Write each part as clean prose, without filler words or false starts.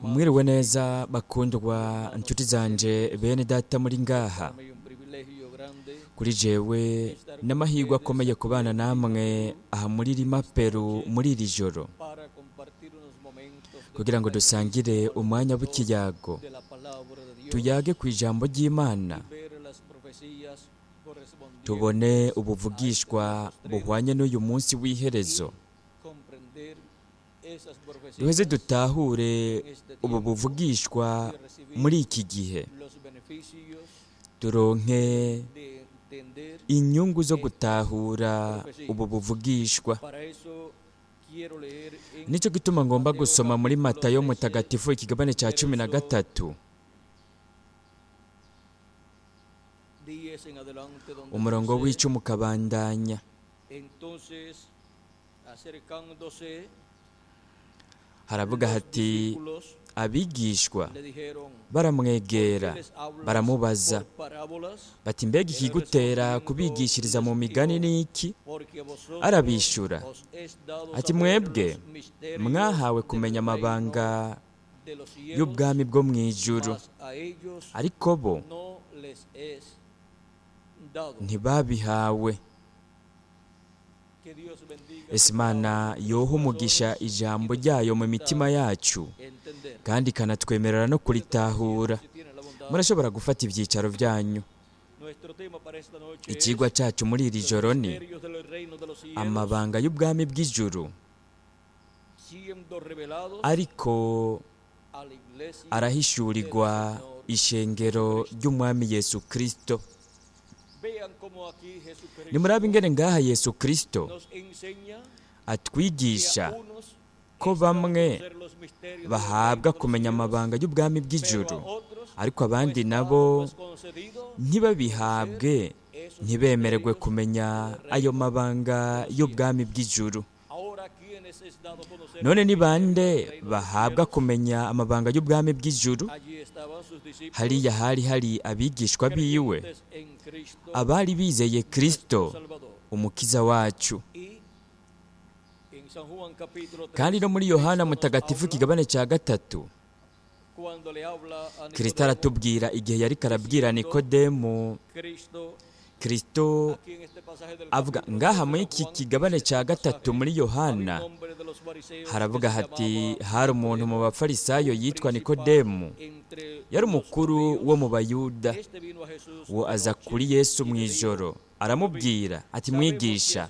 Mwiriwe neza bakundwa inshuti zanje bene data muri ngaha. Kuri jewe n'amahirwe akomeye kubana namwe aha muri Lima Peru muri iri joro, kugira ngo dusangire umwanya w'ikiyago, tuyage ku ijambo ry'Imana, tubone ubuvugishwa buhwanye n'uyu munsi w'iherezo, duheze dutahure ubu buvugishwa muri iki gihe, turonke inyungu zo gutahura ubu buvugishwa. Nicyo gituma ngomba gusoma muri Matayo mutagatifu ikigabane cya 13 umurongo w'icumi ukabandanya. Haravuga hati, abigishwa baramwegera baramubaza bati, mbega ikigutera kubigishiriza mu migani ni iki? Arabishura ati, mwebwe mwahawe kumenya amabanga y'ubwami bwo mu ijuru, ariko bo ntibabihawe. Ese Imana yoha umugisha ijambo ryayo mu mitima yacu kandi ikanatwemerera no kuritahura. Murashobora gufata ibyicaro byanyu. Ikigwa cyacu muri iri joro ni amabanga y'ubwami bw'ijuru, ariko arahishurirwa ishengero ry'umwami Yesu Kristo. Nimurabe ingene ngaha Yesu Kristo atwigisha ko bamwe bahabwa kumenya amabanga y'ubwami bw'ijuru, ariko abandi nabo ntibabihabwe, ntibemererwe kumenya ayo mabanga y'ubwami bw'ijuru. None ni bande bahabwa kumenya amabanga y'ubwami bw'ijuru? Hariya hari abigishwa biwe, abari bizeye Kristo umukiza wacu. Kandi no muri Yohana mutagatifu ikigabane cya 3 Kristo aratubwira igihe yari karabwira Nikodemu. Kristo avuga ngaha muri iki kigabane cya 3 muri Yohana, haravuga hati, hari umuntu mu bafarisayo yitwa Nikodemu, yari umukuru wo mu Bayuda. Uwo aza kuri Yesu mu ijoro aramubwira ati, mwigisha,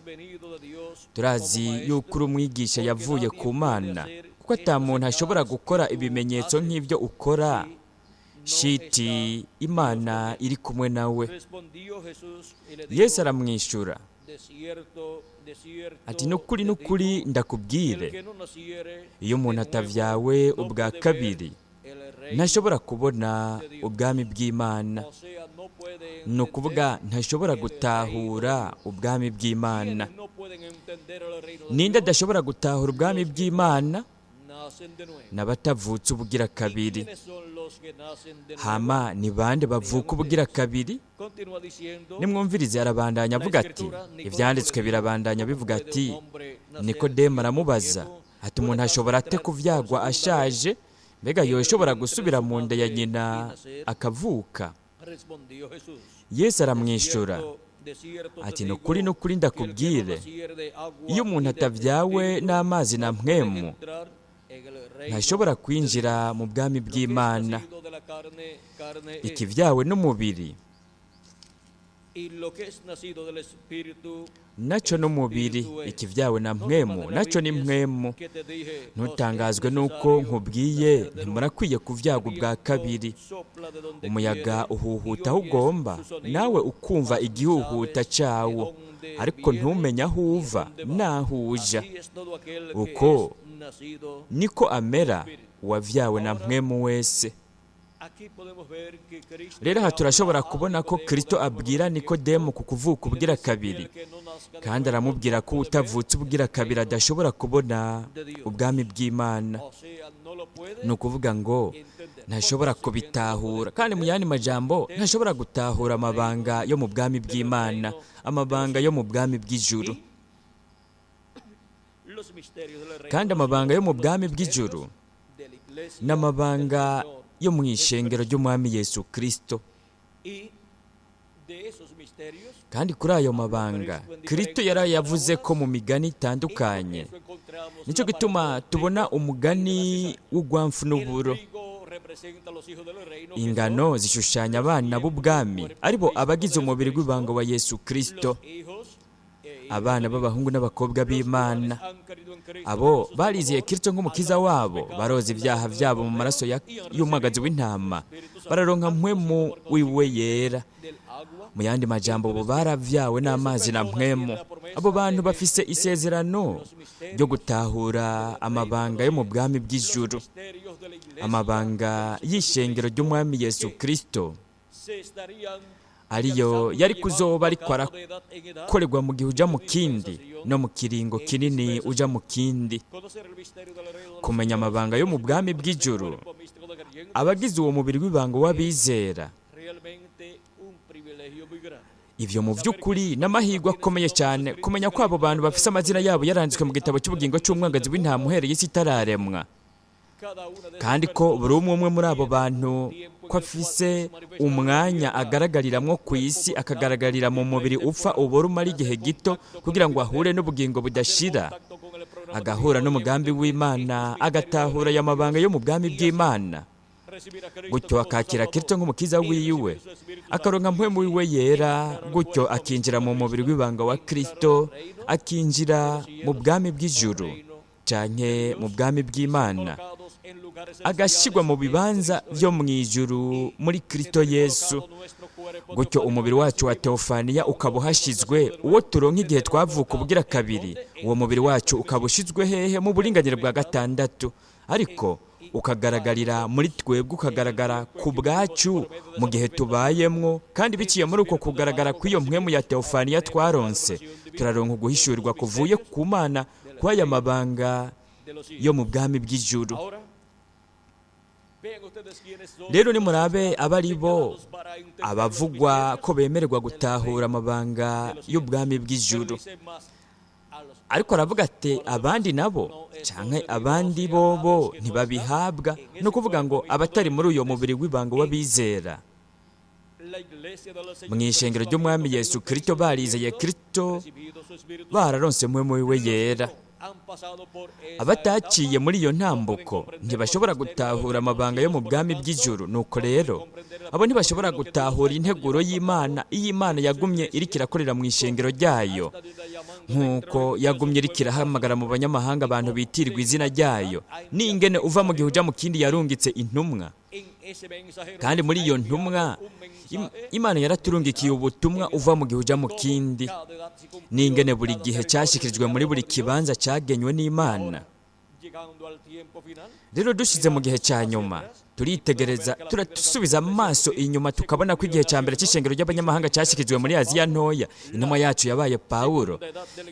turazi yuko uri umwigisha yavuye ku Mana, kuko ata muntu ashobora gukora ibimenyetso nk'ibyo ukora shiti Imana iri kumwe nawe. Yesu aramwishura ati, nukuri ndakubwire, iyo umuntu atavyawe ubwa kabiri ntashobora kubona ubwami bw'Imana. Ni ukuvuga ntashobora gutahura ubwami bw'Imana. Ninde adashobora gutahura ubwami bw'Imana? N'abatavutse ubugira kabiri. Hama ni bande bavuka ubugira kabiri? Nimwumvirize, arabandanya avuga ati, ivyanditswe birabandanya bivuga ati, Nikodemu aramubaza ati, umuntu ashobora ate kuvyagwa ashaje? Mbega yoshobora gusubira mu nda ya nyina akavuka? Yesu aramwishura ati, nukuri ndakubwire, iyo umuntu atavyawe n'amazi na mpwemu ntashobora kwinjira mu bwami bw'Imana. Ikivyawe n'umubiri naco n'umubiri, ikivyawe na mpwemu naco ni mpwemu. Ntutangazwe nuko nkubwiye, ntimurakwiye kuvyagwa ubwa kabiri. Umuyaga uhuhuta aho ugomba, nawe ukumva igihuhuta cawo, ariko ntumenya aho uva n'aho uja. Uko niko amera uwavyawe na mpwemu wese. Rero aha turashobora kubona ko Kristo abwira Nikodemu ku kuvuka ubugira kabiri, kandi aramubwira ko utavutse ubugira kabiri adashobora kubona ubwami bw'Imana. Ni ukuvuga ngo ntashobora kubitahura, kandi mu yandi majambo ntashobora gutahura amabanga yo mu bwami bw'Imana, amabanga yo mu bwami bw'ijuru. Kandi amabanga yo mu bwami bw'ijuru n'amabanga yo mu ishengero ry'umwami Yesu Kristo. Kandi kuri ayo mabanga Kristo yarayavuze ko mu migani itandukanye. Nicyo gituma tubona umugani w'ugwamfu n'uburo. Ingano zishushanya abana b'ubwami, aribo abagize umubiri w'ibanga wa Yesu Kristo, abana b'abahungu n'abakobwa b'Imana. Abo barizeye Kristo nk'umukiza wabo, baroza ibyaha byabo mu maraso y'umwagazi w'intama, bararonka mpwemu wiwe yera. Mu yandi majambo, bo baravyawe n'amazi na mpwemu. Abo bantu bafise isezerano ryo gutahura amabanga yo mu bwami bw'ijuru, amabanga y'ishengero ry'umwami Yesu Kristo, ariyo yari kuzoba ariko arakorerwa mu gihe uja mu kindi, no mu kiringo kinini uja mu kindi. Kumenya amabanga yo mu bwami bw'ijuru, abagize uwo mubiri w'ibanga w'abizera, ivyo mu vy'ukuri n'amahirwe akomeye cyane kumenya ko abo bantu bafise amazina yabo yaranditswe mu gitabo cy'ubugingo cy'umwagazi w'intama uhereye isi itararemwa, kandi ko buri umwe muri abo bantu ko afise umwanya agaragariramwo ku isi, akagaragarira mu mubiri upfa ubora umara igihe gito kugira ngo ahure n'ubugingo budashira, agahura n'umugambi w'Imana, agatahura aya mabanga yo mu bwami bw'Imana. Gutyo akakira Kristo nk'umukiza wiwe, akaronka mpwemu wiwe yera, gutyo akinjira mu mubiri w'ibanga wa Kristo, akinjira mu bwami bw'ijuru canke mu bwami bw'Imana, agashigwa mu bibanza byo mu ijuru muri Kristo Yesu. Gutyo umubiri wacu wa teofaniya ukaba uhashizwe, uwo turonka igihe twavuka ubugira kabiri. Uwo mubiri wacu ukaba ushizwe hehe? Mu buringanire bwa gatandatu, ariko ukagaragarira muri twebwe, ukagaragara ku bwacu mu gihe tubayemwo, kandi biciye muri uko kugaragara kw'iyo mpwemu ya teofaniya twaronse, turaronka guhishurirwa kuvuye ku Mana kw'aya mabanga yo mu bwami bw'ijuru. Rero nimurabe abari bo abavugwa ko bemererwa gutahura amabanga y'ubwami bw'ijuru, ariko aravuga ati abandi nabo canke abandi bobo ntibabihabwa. No kuvuga ngo abatari muri uyo mubiri w'ibanga w'abizera mu ishengero ry'umwami Yesu Kristo, barizeye Kristo, bararonse mpwemu wiwe yera. Abataciye muri iyo ntambuko ntibashobora gutahura amabanga yo mu bwami bw'ijuru. Nuko rero abo ntibashobora gutahura integuro y'Imana, iyo Imana yagumye iriko irakorera mu ishengero ryayo, nk'uko yagumye iriko irahamagara mu banyamahanga abantu bitirirwa izina ryayo, n'ingene uva mu gihe uja mu kindi yarungitse intumwa. Kandi muri iyo ntumwa Imana yaraturungikiye ubutumwa uva mu gihe uja mu kindi, n'ingene buri gihe cyashikirijwe muri buri kibanza cyagenywe n'Imana. Rero dushize mu gihe cya nyuma, turitegereza, turasubiza amaso inyuma, tukabona ko igihe cya mbere cy'ishengero ry'abanyamahanga cyashikirijwe muri Aziya ntoya, intumwa yacu yabaye Pawulo.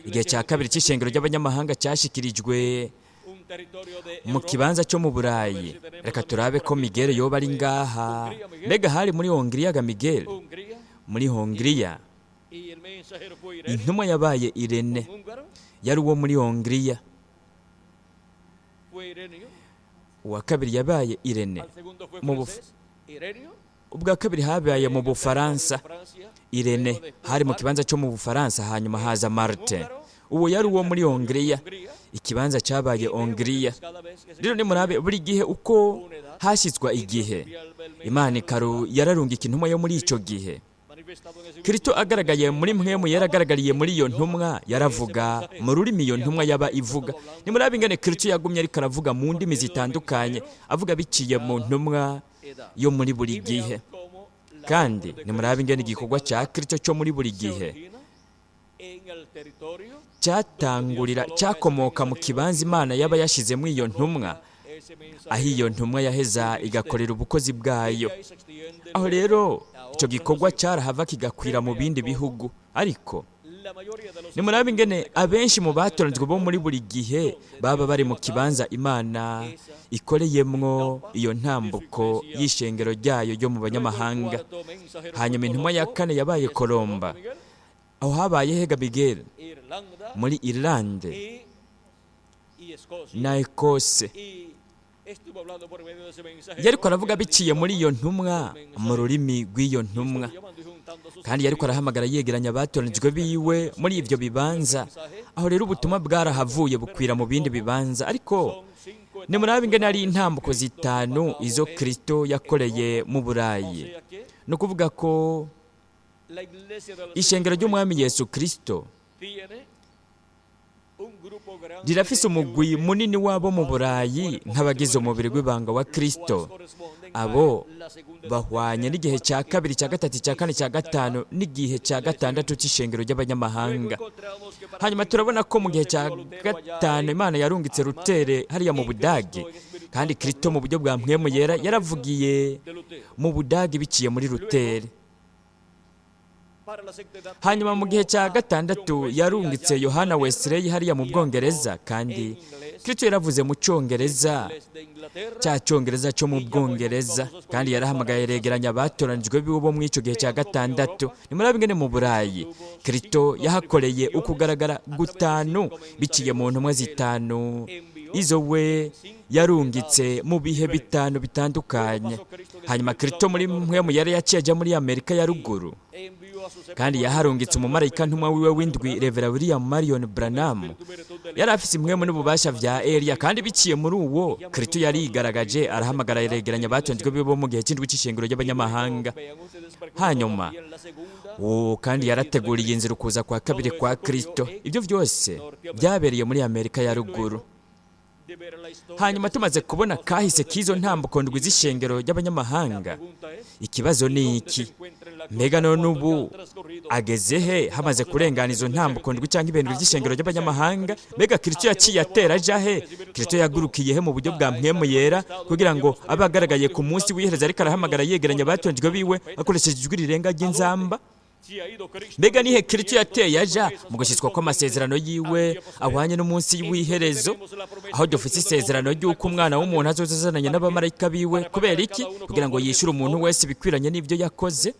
Igihe cya kabiri cy'ishengero ry'abanyamahanga cyashikirijwe mu kibanza cyo mu Burayi. Reka turabe ko Miguel yoba ari ngaha. Mbega hari muri Hongiriya ga Miguel? Muri Hongiriya intumwa yabaye Irene, yari uwo muri Hongiriya. Uwa kabiri yabaye Irene ubwa kabiri habaye mu Bufaransa. Irene hari mu kibanza cyo mu Bufaransa, hanyuma haza Martin, uwo yari uwo muri Hongiriya, ikibanza cyabaye Hongiriya. Rero nimurabe buri gihe uko hashyizwa igihe, Imana yararungika intumwa yo muri icyo gihe. Kristo agaragaye muri mpwemu yaragaragariye muri iyo ntumwa, yaravuga mu rurimi iyo ntumwa yaba ivuga. Nimurabe ingene Kristo yagumye ariko aravuga mu ndimi zitandukanye, avuga biciye mu ntumwa yo muri buri gihe. Kandi nimurabe ingene igikorwa cya Kristo cyo muri buri gihe cyakomoka mu kibanza Imana yaba yashizemo iyo ntumwa, aho iyo ntumwa yaheza igakorera ubukozi bwayo. Aho rero icyo gikorwa cyarahava kigakwira mu bindi bihugu. Ariko nimurabe ingene abenshi mu batoranijwe bo muri buri gihe baba bari mu kibanza Imana ikoreyemwo iyo ntambuko y'ishengero ryayo ryo mu banyamahanga. Hanyuma intumwa ya kane yabaye Kolomba. Aho habaye hega Miguel? Muri Irlande na Ekose. yariko aravuga biciye muri iyo ntumwa mu rurimi rw'iyo ntumwa, kandi yariko arahamagara yegeranya abatoranijwe biwe muri ivyo bibanza. Aho rero ubutumwa bwarahavuye bukwira mu bindi bibanza, ariko nimurabe ingene ari intambuko zitanu izo Kristo yakoreye mu Burayi. Ni ukuvuga ko ishengero ry'umwami Yesu Kristo rirafise umugwi munini wabo mu Burayi nk'abagize umubiri w'ibanga wa Kristo. Abo bahwanye n'igihe cya kabiri, cya gatatu, cya kane, cya gatanu n'igihe cya gatandatu cy'ishengero ry'abanyamahanga. Hanyuma turabona ko mu gihe cya gatanu Imana yarungitse Lutere hariya mu Budage, kandi Kristo mu buryo bwa mpwemu yera yaravugiye mu Budage biciye muri Lutere. Hanyuma mu gihe cya gatandatu yarungitse Yohana Wesley hariya mu Bwongereza, kandi Kristo yaravuze mu Cyongereza, cya Cyongereza cyo mu Bwongereza, kandi yarahamagaye yegeranya abatoranijwe biwe bo mu ico gihe cya gatandatu. Nimurabe ingene mu Burayi Kristo yahakoreye ukugaragara gutanu biciye mu ntumwa zitanu izo we yarungitse mu bihe bitanu bitandukanye. Hanyuma Kristo muri mpwemu yari yaciye aja muri Amerika ya ruguru, kandi yaharungitse umumarayika ntumwa wiwe w'indwi, Reverend William Marion Branham. Yari afise impwemu n'ububasha vya Eliya, kandi biciye muri uwo Kristo yari yigaragaje arahamagara yegeranya abatonjwe bibo mu gihe c'indwi c'ishengero ry'abanyamahanga. Hanyuma kandi yarateguriye inzira ukuza kwa kabiri kwa Kristo. Ibyo byose byabereye muri Amerika ya ruguru. Hanyuma tumaze kubona kahise k'izo ntambuko ndwi z'ishengero ry'abanyamahanga, ikibazo ni iki? Mbega none ubu ageze he hamaze kurengana izo ntambuko ndwi cyangwa ibintu by'ishengero ry'abanyamahanga? Mbega Kristo yaciye atera aja he? Kristo yagurukiye he mu buryo bwa mpwemu yera kugira ngo abe agaragaye ku munsi w'iherezo ariko arahamagara yegeranya abatonjwe biwe akoresheje ijwi rirenga ry'inzamba? Mbega nihe Kristo yateye aja mu gushyitswa kw'amasezerano yiwe ahwanye n'umunsi w'iherezo, aho dufite isezerano ry'uko umwana w'umuntu azozazananye n'abamarayika biwe? Kubera iki? Kugira ngo yishyure umuntu wese ibikwiranye n'ibyo yakoze,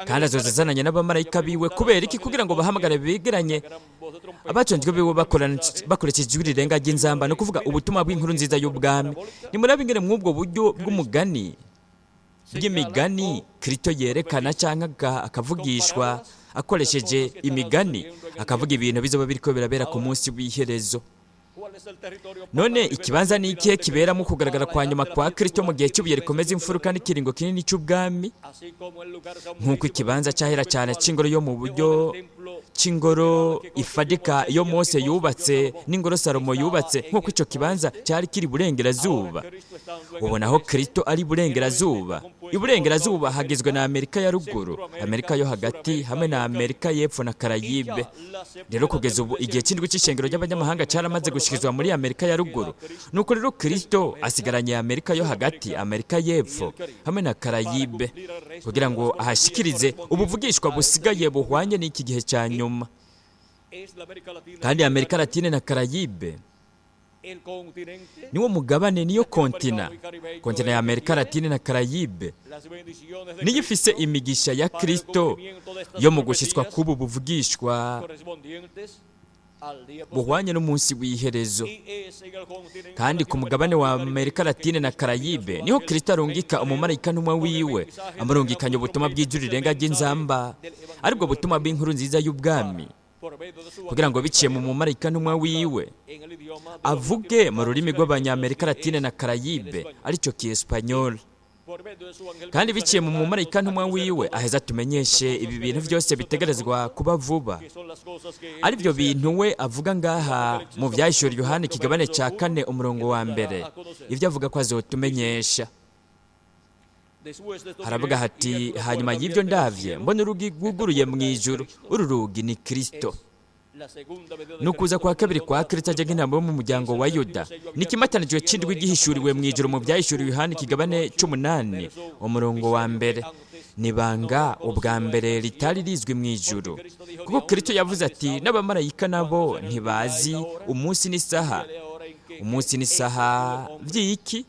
kandi azozazananye n'abamarayika biwe. Kubera iki? Kugira ngo bahamagare begeranye abatonjwe biwe bakoresheje ijwi rirenga ry'inzamba, no kuvuga ubutumwa bw'inkuru nziza y'ubwami. Nimurabe ingene mw'ubwo buryo bw'umugani by'imigani Kristo yerekana cyangwa akavugishwa akoresheje imigani, akavuga ibintu bizoba biriko birabera ku munsi w'iherezo. None ikibanza ni ikihe kiberamo kugaragara kwa nyuma kwa Kristo mu gihe cy'ubuye rikomeza imfuruka n'ikiringo kinini cy'ubwami? Nk'uko ikibanza cyahera cyane cy'ingoro yo mu buryo cy'ingoro ifadika iyo Mose yubatse n'ingoro Salomo yubatse, nk'uko icyo kibanza cyari kiri burengerazuba, ubona aho Kristo ari burengerazuba. Iburengerazuba hagizwe na Amerika ya ruguru, Amerika yo hagati hamwe na Amerika y'epfo na Karayibe. Rero kugeza ubu igihe cy'indwi cy'ishengero ry'abanyamahanga cyaramaze gushikizwa muri Amerika ya ruguru. Nuko rero Kristo asigaranye Amerika yo hagati, Amerika y'epfo hamwe na Karayibe, kugira ngo ahashikirize ubuvugishwa busigaye buhwanye n'iki gihe cya nyuma. Kandi Amerika Latine na Karayibe niwo mugabane, niyo kontina ya Amerika Latine na Karayibe niyo ifise imigisha ya Kristo yo mu gushyitswa k'ubu buvugishwa buhwanye n'umunsi w'iherezo. Kandi ku mugabane wa Amerika Latine na Karayibe niho Kristo arungika umumarayika ntumwa wiwe, amurungikanye ubutumwa bw'ijwi rirenga ry'inzamba, aribwo butumwa bw'inkuru nziza y'ubwami, kugira ngo biciye mu mumarayika ntumwa wiwe avuge mu rurimi rw'abanyamerika Latine na Karayibe, aricyo Kiespanyol. Kandi biciye mu mumarayika ntumwa wiwe aheza tumenyeshe ibi bintu byose bitegerezwa kuba vuba, ari byo bintu we avuga ngaha mu byahishuriwe Yohana ikigabane cya 4 umurongo wa mbere, ibyo avuga ko azotumenyesha. Haravuga hati, hanyuma y'ibyo ndavye mbona urugi rwuguruye mu ijuru, uru rugi ni Kristo. Nukuza kwa kabiri kwa Kristo aje nk'intama yo mu muryango wa Yuda, nikimatanijwe c'indwi gihishuriwe mu ijuru mu byahishuriwe Yohana ikigabane 8 umurongo wa mbere. Nibanga ubwa mbere ritari rizwi mu ijuru, kuko Kristo yavuze ati n'abamarayika nabo ntibazi umunsi n'isaha. Umunsi n'isaha vy'iki?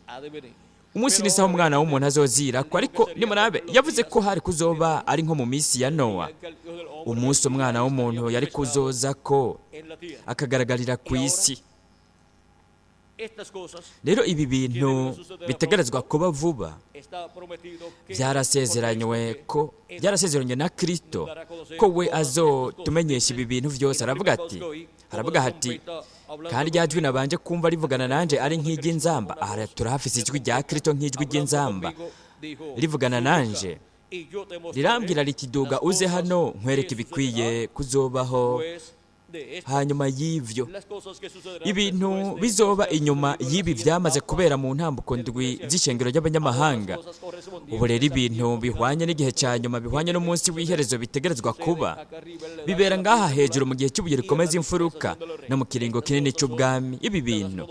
Umunsi n'isaha umwana w'umuntu azozira ko, ariko nimurabe yavuze ko hari kuzoba ari nko mu minsi ya Nowa. Umunsi umwana w'umuntu yari kuzoza ko akagaragarira ku isi. rero ibi bintu bitegerezwa kuba vuba byarasezeranywe na Kristo ko we azotumenyesha ibi bintu byose. Haravuga hati kandi rya jwi nabanje kumva rivugana nanje ari nk'iry'inzamba. Aha turahafise ijwi rya Kristo nk'ijwi ry'inzamba rivugana nanje, rirambwira riti duga uze hano nkwereke ibikwiye kuzobaho hanyuma y'ivyo. Ibintu bizoba inyuma y'ibi byamaze kubera mu ntambuko ndwi z'ishengero ry'abanyamahanga. Ubu rero ibintu bihwanye n'igihe cya nyuma, bihwanye n'umunsi w'iherezo bitegerezwa kuba bibera ngaha hejuru mu gihe cy'ubuye rikomeza imfuruka no mu kiringo kinini cy'ubwami. Ibi bintu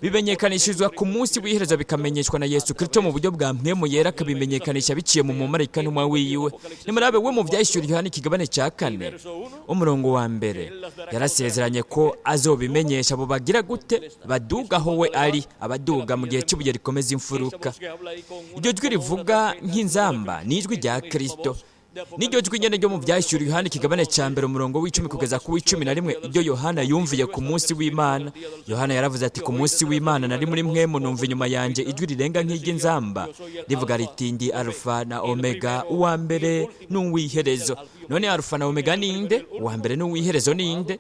bimenyekanishizwa ku munsi w'iherezo, bikamenyeshwa na Yesu Kristo mu buryo bwa mpwemu yera, akabimenyekanisha biciye mu mumarayika ntumwa wiwe. Nimurabe we mu byahishuriwe Yohana ikigabane cya 4 umurongo wa mbere, yarasezeranye ko azobimenyesha abo bagira gute, baduga aho we ari, abaduga mu gihe cy'ubuye rikomeza imfuruka. Iryo jwi rivuga nk'inzamba ni ijwi rya Kristo. N'iryo jwi nyene ryo mu byahishuriwe Yohana ikigabane cya 1 umurongo w'10 kugeza ku w'11, iryo Yohana yumviye ku munsi w'Imana. Yohana yaravuze ati, ku munsi w'Imana nari muri mwemu, numva inyuma yanje ijwi rirenga nk'iry'inzamba rivuga riti, ndi Alfa na Omega, uwa mbere n'uw'iherezo. None Alfa na Omega ninde? Uwa mbere n'uw'iherezo ninde?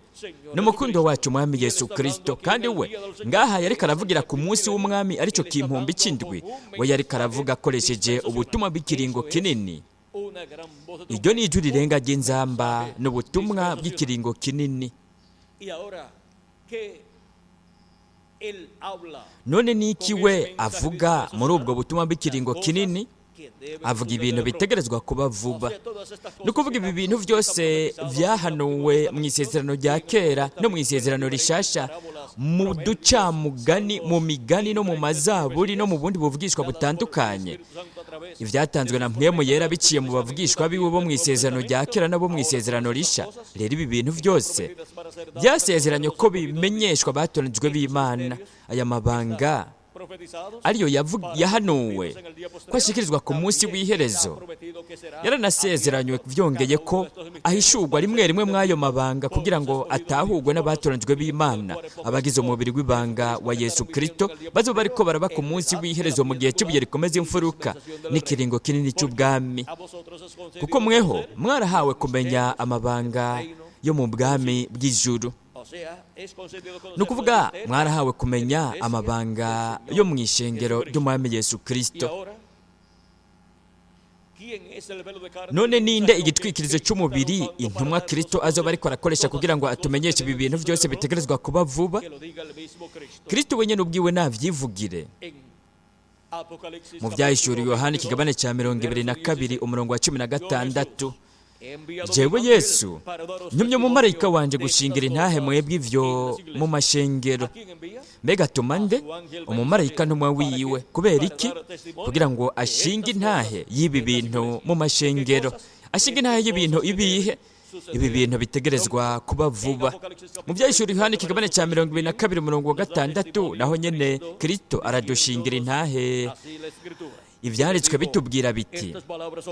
N'umukundo wacu Umwami Yesu Kristo. Kandi we ngaha yariko aravugira ku munsi w'umwami, arico kimpumbi c'indwi. We yariko aravuga akoresheje ubutumwa bw'ikiringo kinini. Iryo ni ijwi rirenga ry'inzamba n'ubutumwa bw'ikiringo kinini. None niki we avuga muri ubwo butumwa bw'ikiringo kinini? Avuga ibintu bitegerezwa kuba vuba. Ni ukuvuga ibi bintu byose byahanuwe mu isezerano rya kera no mu isezerano rishasha, mu ducamugani, mu migani no mu mazaburi no mu bundi buvugishwa butandukanye. Ibyatanzwe na mpwemu yera biciye mu bavugishwa biwe bo mu isezerano rya kera nabo mu isezerano risha. Rero ibi bintu byose byasezeranye ko bimenyeshwa batoranijwe b'Imana. Aya mabanga ariyo yahanuwe ko ashikirizwa ku munsi w'iherezo, yaranasezeranywe byongeye ko ahishurwa rimwe rimwe mw'ayo mabanga kugira ngo atahurwe n'abatoranijwe b'Imana, abagize umubiri w'ibanga wa Yesu Kristo bazoba bariko baraba ku munsi w'iherezo mu gihe cy'ubuye rikomeza imfuruka n'ikiringo kinini cy'ubwami. Kuko mweho mwarahawe kumenya amabanga yo mu bwami bw'ijuru. Ni ukuvuga mwarahawe kumenya amabanga yo mu ishengero ry'Umwami Yesu Kristo. None ninde igitwikirizo cy'umubiri intumwa Kristo azoba ariko arakoresha kugira ngo atumenyeshe ibi bintu byose bitegerezwa kuba vuba? Kristo wenyine ubwiwe navyivugire. Mu byahishuriwe Yohana ikigabane cya 22 umurongo wa 16, jewe Yesu ntumye umumarayika wanje gushingira intahe mwebwe ivyo mu mashengero. Mbega tuma nde? Umumarayika ntumwa wiwe. Kubera iki? Kugira ngo ashinge intahe y'ibi bintu mu mashengero. Ashinge intahe y'ibintu ibihe? Ibi bintu bitegerezwa kuba vuba. Mu byahishuriwe Yohana ikigabane cya 22 umurongo wa 6 naho nyene Kristo aradushingira intahe. Ivyanditswe bitubwira biti,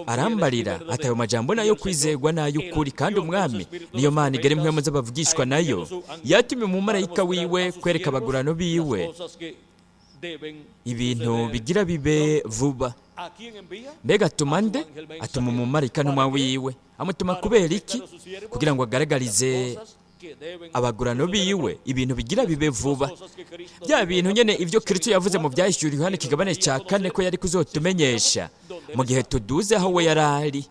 arambarira atayo majambo nayo kwizegwa n'ay'ukuri, kandi umwami niyo Mana igera impwemu z'abavugishwa nayo, yatumye umumarayika wiwe kwereka abagurano biwe ibintu bigira bibe vuba. Mbega atuma nde? Atuma umumarayika ntumwa wiwe. Amutuma kubera iki? Kugira ngo agaragarize abagurano biwe ibintu bigira bibe vuba. Bya bintu nyene ivyo Kristo yavuze mu byahishuriwe Yohana ikigabane cya 4 ko yari kuzotumenyesha mu gihe tuduze aho we yarari.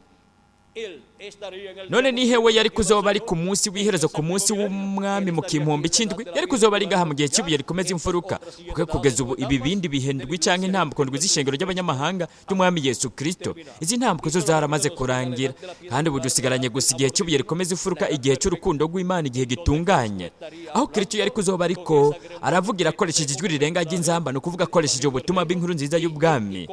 None ni hewe yari kuzoba ari ku munsi w'iherezo, ku munsi w'umwami mu kimpumbi c'indwi? Yari kuzoba ari ngaha mu gihe cy'ubuye rikomeza imfuruka. Kuko kugeza ubu ibi bindi bihendwi canke intambuko ndwi z'ishengero ry'abanyamahanga ry'Umwami Yesu Kristo, izi ntambuko zo zaramaze kurangira, kandi ubu dusigaranye gusa igihe cy'ubuye rikomeza imfuruka, igihe cy'urukundo rw'Imana, igihe gitunganye, aho Kristo yari kuzoba ariko aravugira akoresheje ijwi rirenga ry'inzamba, no kuvuga akoresheje ubutumwa bw'inkuru nziza y'ubwami.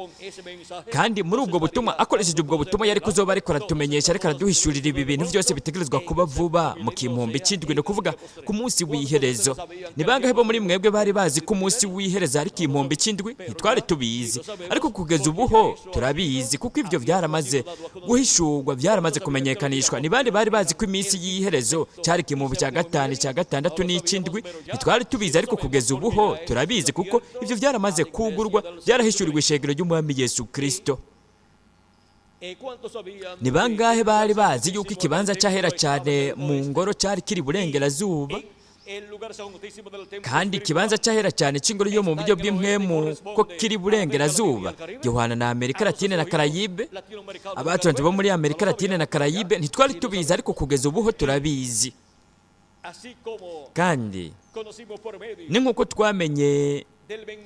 Kandi muri ubwo butumwa, akoresheje ubwo butumwa yari kuzoba ariko aratumenyesha, ariko araduhishurira ibi bintu byose bitegerezwa kuba vuba mu kimpumbi cy'indwi, ni ukuvuga ku munsi w'iherezo. Ni bangahe bo muri mwebwe bari bazi ko umunsi w'iherezo ari kimpumbi cy'indwi? Ntitwari tubizi, ariko kugeza ubu ho turabizi, kuko ibyo byaramaze guhishurwa, byaramaze kumenyekanishwa. Ni bandi bari bazi ko iminsi y'iherezo cyari kimpumbi cya gatanu, icya gatandatu n'icy'indwi? Ntitwari tubizi, ariko kugeza ubu ho turabizi, kuko ibyo byaramaze kugurwa, byarahishuriwe ishengero ry'umwami Yesu Kristo. Ni bangahe bari bazi yuko ikibanza cy'ahera cyane mu ngoro cyari kiri burengerazuba, kandi ikibanza cy'ahera cyane cy'ingoro yo mu buryo bw'impwemu ko kiri burengerazuba gihwana na Amerika Latine na Karayibe? Abaturage bo muri Amerika Latine na Karayibe ntitwari tubizi, ariko kugeza ubu ho turabizi. Kandi ni nk'uko twamenye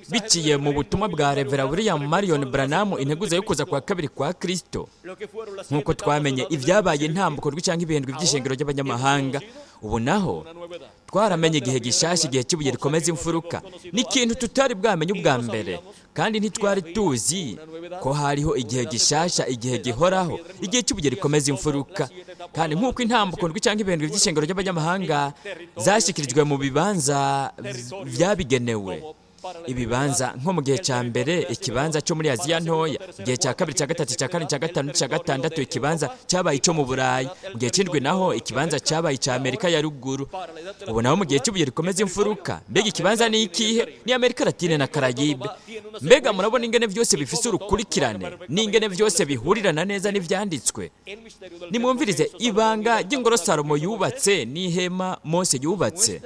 biciye mu butumwa bwa Revera William Marion Branham, integuza yo kuza kwa kabiri kwa Kristo, nk'uko twamenye ibyabaye intambuko cyangwa ibihindwe by'ishengero ry'abanyamahanga. Ubu naho twaramenye igihe gishasha, igihe cy'ibuye rikomeza imfuruka. Ni ikintu tutari bwamenye ubwa mbere, kandi ntitwari tuzi ko hariho igihe gishasha, igihe gihoraho, igihe cy'ibuye rikomeza imfuruka. Kandi nk'uko intambuko cyangwa ibihindwe by'ishengero ry'abanyamahanga zashyikirijwe mu bibanza byabigenewe, ibibanza nko mu gihe cya mbere ikibanza cyo muri Aziya ntoya, mu gihe cya kabiri, cya gatatu, cya kane, cya gatanu, cya gatandatu ikibanza cyabaye icyo mu Burayi, mu gihe cy'indwi naho ikibanza cyabaye icya Amerika ya ruguru. Ubu naho mu gihe cy'ibuye rikomeza imfuruka, mbega ikibanza ni ikihe? Ni Amerika Latine na Karayibe. Mbega murabona ingene byose bifise urukurikirane, n'ingene byose bihurirana neza n'ivyanditswe. Nimwumvirize ibanga ry'ingoro Salomo yubatse n'ihema Mose yubatse.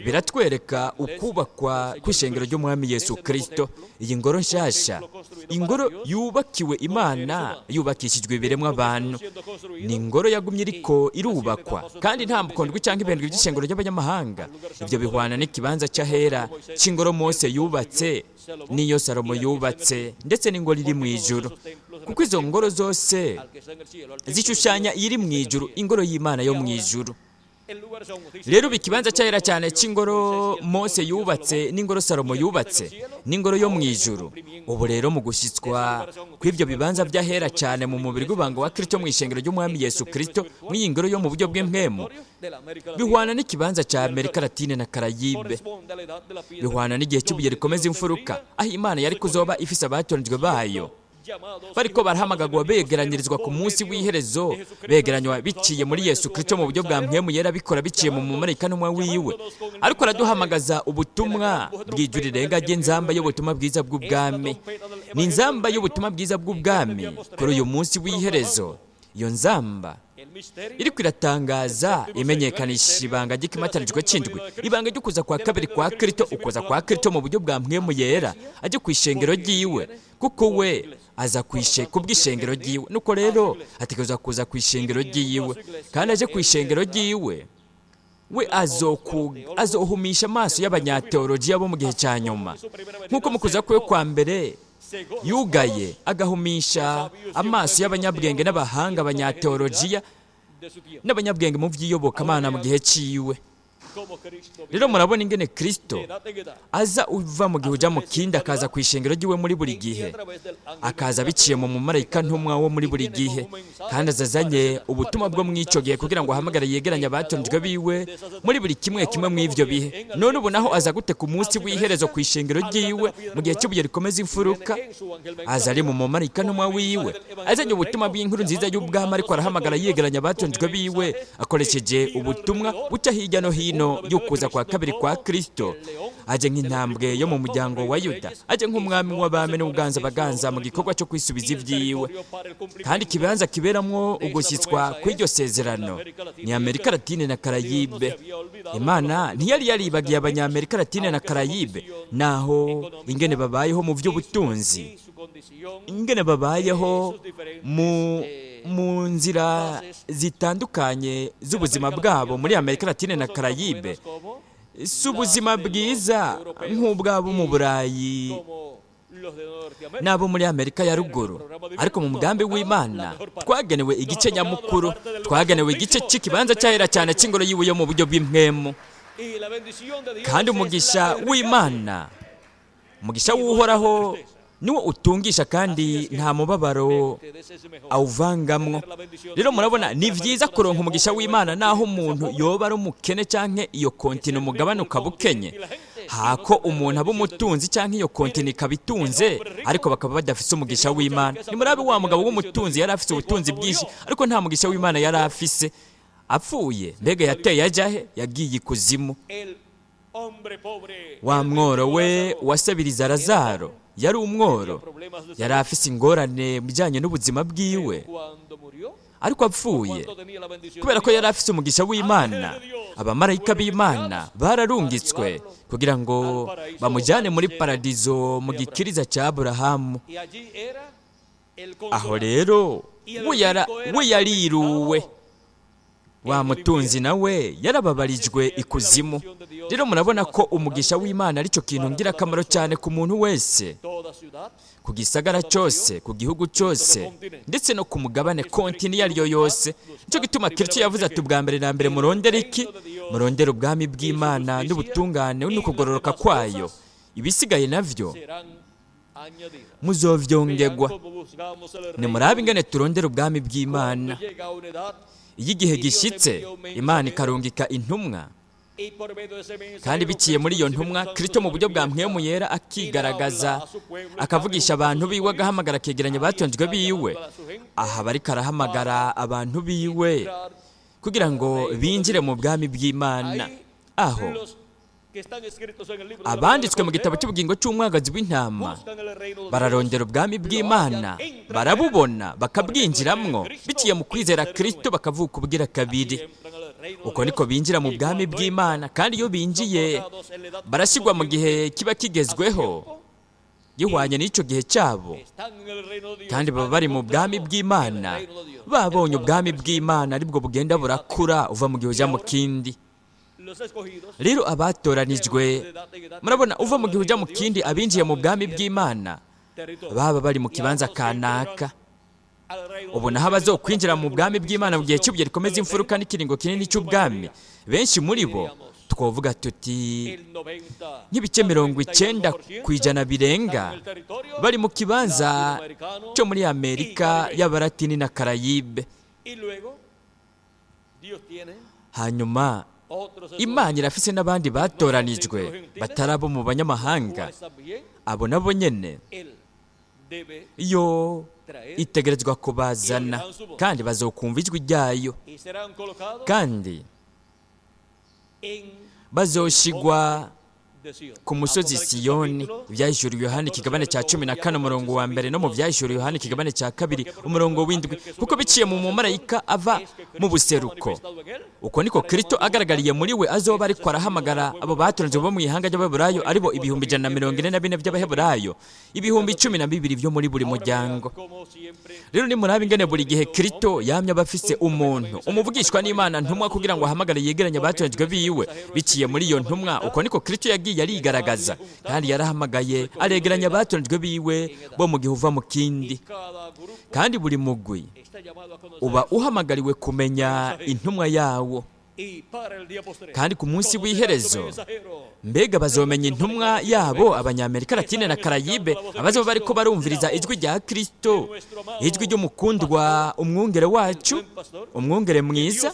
Biratwereka ukubakwa kw'ishengero ry'umwami Yesu Kristo. Iyi ngoro nshasha, ingoro yubakiwe Imana, yubakishijwe ibiremwa abantu. Ni ingoro yagumye iriko irubakwa, kandi nta mukondwe cyangwa ibihindwe by'ishengero ry'abanyamahanga. Ibyo bihwana n'ikibanza cy'ahera cy'ingoro Mose yubatse, n'iyo Salomo yubatse, ndetse n'ingoro iri mu ijuru, kuko izo ngoro zose zishushanya iri mu ijuru, ingoro y'Imana yo mu ijuru. Rero ikibanza cyahera cyane cy'ingoro Mose yubatse n'ingoro Salomo yubatse n'ingoro yo mu ijuru. Ubu rero mu gushyitswa kw'ibyo bibanza by'ahera cyane mu mubiri w'ibanga wa Kristo mu ishengero ry'umwami Yesu Kristo, mu iyi ngoro yo mu buryo bw'impwemu, bihwana n'ikibanza cya Amerika Latine na Karayibe. Bihwana n'igihe cy'ibuye rikomeza imfuruka, aho Imana yari kuzoba ifise abatoranijwe bayo, bariko barahamagagwa begeranyirizwa ku munsi w'iherezo, begeranywa biciye muri Yesu Kristo mu buryo bwa mpwemu yera, bikora biciye mu mumarayika n'umwe wiwe. Ariko araduhamagaza ubutumwa bw'ijuru rirenga ry'inzamba y'ubutumwa bwiza bw'ubwami. Ni inzamba y'ubutumwa bwiza bw'ubwami kuri uyu munsi w'iherezo. Iyo nzamba iriko iratangaza, imenyekanisha ibanga ry'ikimatanijwe cy'indwi, ibanga ryo kuza kwa kabiri kwa Kristo, ukuza kwa Kristo mu buryo bwa mpwemu yera ajye ku ishengero ryiwe, kuko we aza kubw'ishengero ryiwe. Nuko rero ategerezwa kuza ku ishengero ryiwe, kandi aje ku ishengero ryiwe, we azohumisha amaso y'abanyateolojiya bo mu gihe cya nyuma, nk'uko mu kuza kwe kwa mbere yugaye agahumisha amaso y'abanyabwenge n'abahanga, abanyateolojiya n'abanyabwenge mu by'iyobokamana mu gihe ciwe. Rero murabona ingene Kristo aza uva mu gihe uja mu kindi, akaza ku ishengero ryiwe muri buri gihe, akaza biciye mu mumarayika ntumwa wo muri buri gihe, kandi azazanye ubutumwa bwo mw'ico gihe kugira ngo ahamagare yegeranye abatonjwe biwe muri buri kimwe mw'ivyo bihe. None ubu naho aza gute ku munsi w'iherezo ku ishengero ryiwe mu gihe cy'ibuye rikomeza imfuruka? Aza ari mu mumarayika ntumwa wiwe, azanye ubutumwa bw'inkuru nziza y'ubwami, ariko arahamagara yegeranye abatonjwe biwe akoresheje ubutumwa buca hirya no hino y'ukuza kwa kabiri kwa Kristo. Aje nk'intambwe yo mu muryango wa Yuda, aje nk'umwami w'abami n'uganza baganza mu gikorwa cyo kwisubiza ibyiwe, kandi ikibanza kiberamwo ugushyitswa kw'iryo sezerano ni Amerika Latine na Karayibe. Imana ntiyari yaribagiye abanyamerika Latine na Karayibe, naho ingene babayeho mu by'ubutunzi, ingene babayeho mu nzira zitandukanye z'ubuzima bwabo muri Amerika Latine na Karayibe. Si ubuzima bwiza nk'ubwabo mu Burayi n'abo muri Amerika ya ruguru, ariko mu mugambi w'Imana twagenewe igice nyamukuru, twagenewe igice cy'ikibanza cyahera cyane cy'ingoro yiwe yo mu buryo bw'impwemu. Kandi umugisha w'Imana, umugisha w'Uhoraho niwo utungisha kandi nta mubabaro awuvangamwo. Rero murabona ni vyiza kuronka umugisha w'Imana naho umuntu yoba ari umukene canke iyo kontinent umugabane ukaba ukenye, hako umuntu aba umutunzi canke iyo kontinent ikaba itunze ariko bakaba badafise umugisha w'Imana. Nimurabe wa mugabo w'umutunzi yari afise ubutunzi bwinshi ariko nta mugisha w'Imana yari afise, apfuye mbega yateye ajahe? Yagiye ikuzimu. Wa mworo we wasabiriza Lazaro yari umworo, yari afise ingorane mu bijyanye n'ubuzima bwiwe, ariko apfuye kubera ko yari afise umugisha w'Imana. Abamarayika b'Imana bararungitswe kugira ngo bamujyane muri paradizo mu gikiriza cya Aburahamu. Aho rero we yariruwe, wa mutunzi nawe yarababarijwe ikuzimu. Rero murabona ko umugisha w'Imana ari cyo kintu ngirakamaro cyane ku muntu wese, ku gisagara cyose, ku gihugu cyose, ndetse no ku mugabane kontinent iyo ari yo yose. Nicyo gituma Kristo yavuze ati ubwa mbere na mbere murondere iki? Murondere ubwami bw'Imana n'ubutungane n'ukugororoka kwayo, ibisigaye navyo muzovyongegwa. Nimurabe ingene turondera ubwami bw'Imana. Iyo igihe gishitse Imana ikarungika intumwa, kandi biciye muri iyo ntumwa Kristo mu buryo bwa mpwemu yera akigaragaza, akavugisha abantu biwe, agahamagara akegeranya abatonzwe biwe. Aha bariko arahamagara abantu biwe kugira ngo binjire mu bwami bw'Imana. Aho abanditswe mu gitabo cy'ubugingo cy'umwagazi w'intama bararondera ubwami bw'Imana, barabubona bakabwinjiramwo biciye mu kwizera Kristo, bakavuka ubwira kabiri. Uko niko binjira mu bwami bw'Imana, kandi iyo binjiye barashyirwa mu gihe kiba kigezweho gihwanye n'icyo gihe cyabo, kandi baba bari mu bwami bw'Imana, babonye ubwami bw'Imana aribwo bugenda burakura uva mu gihe ujya mu kindi. Rero abatoranijwe, murabona, uva mu gihe ujya mu kindi, abinjiye mu bwami bw'Imana baba bari mu kibanza kanaka. Ubu naho abazokwinjira mu bwami bw'Imana mu gihe cy'ubuye rikomeza imfuruka n'ikiringo kinini cy'ubwami, benshi muri bo twovuga tuti nk'ibice 90% birenga bari mu kibanza cyo muri Amerika y'Abalatini na Karayibe. Hanyuma Imana irafise n'abandi batoranijwe batari abo mu banyamahanga. Abo nabo nyene iyo itegerezwa kubazana, kandi bazokumva ijwi ryayo, kandi bazoshigwa ku musozi Siyoni. Ibyahishuriwe Yohana ikigabane cya 14 umurongo wa mbere, no mu byahishuriwe Yohana ikigabane cya 2 umurongo w'7, kuko biciye mu mumarayika ava mu buseruko. Uko niko Kristo agaragariye muri we azoba ariko arahamagara abo batoranijwe bo mu ihanga ry'Abaheburayo, aribo 144 by'Abaheburayo, 12,000 byo muri buri muryango. Rero nimurabe ingene buri gihe Kristo yamye abafise umuntu umuvugishwa n'Imana ntumwa kugira ngo ahamagare yegeranye abatoranijwe biwe. Biciye muri iyo ntumwa, uko niko Kristo yagiye arigaragaza, kandi yarahamagaye aregeranya abatoranijwe biwe bo mu gihe uva mu kindi. Kandi buri mugwi uba uhamagariwe kumenya intumwa yawo, kandi ku munsi w'iherezo mbega bazomenya intumwa yabo. Abanyamerika Latine na Karayibe abazoba bariko barumviriza ijwi rya Kristo, ijwi ry'umukundwa, umwungere wacu, umwungere mwiza,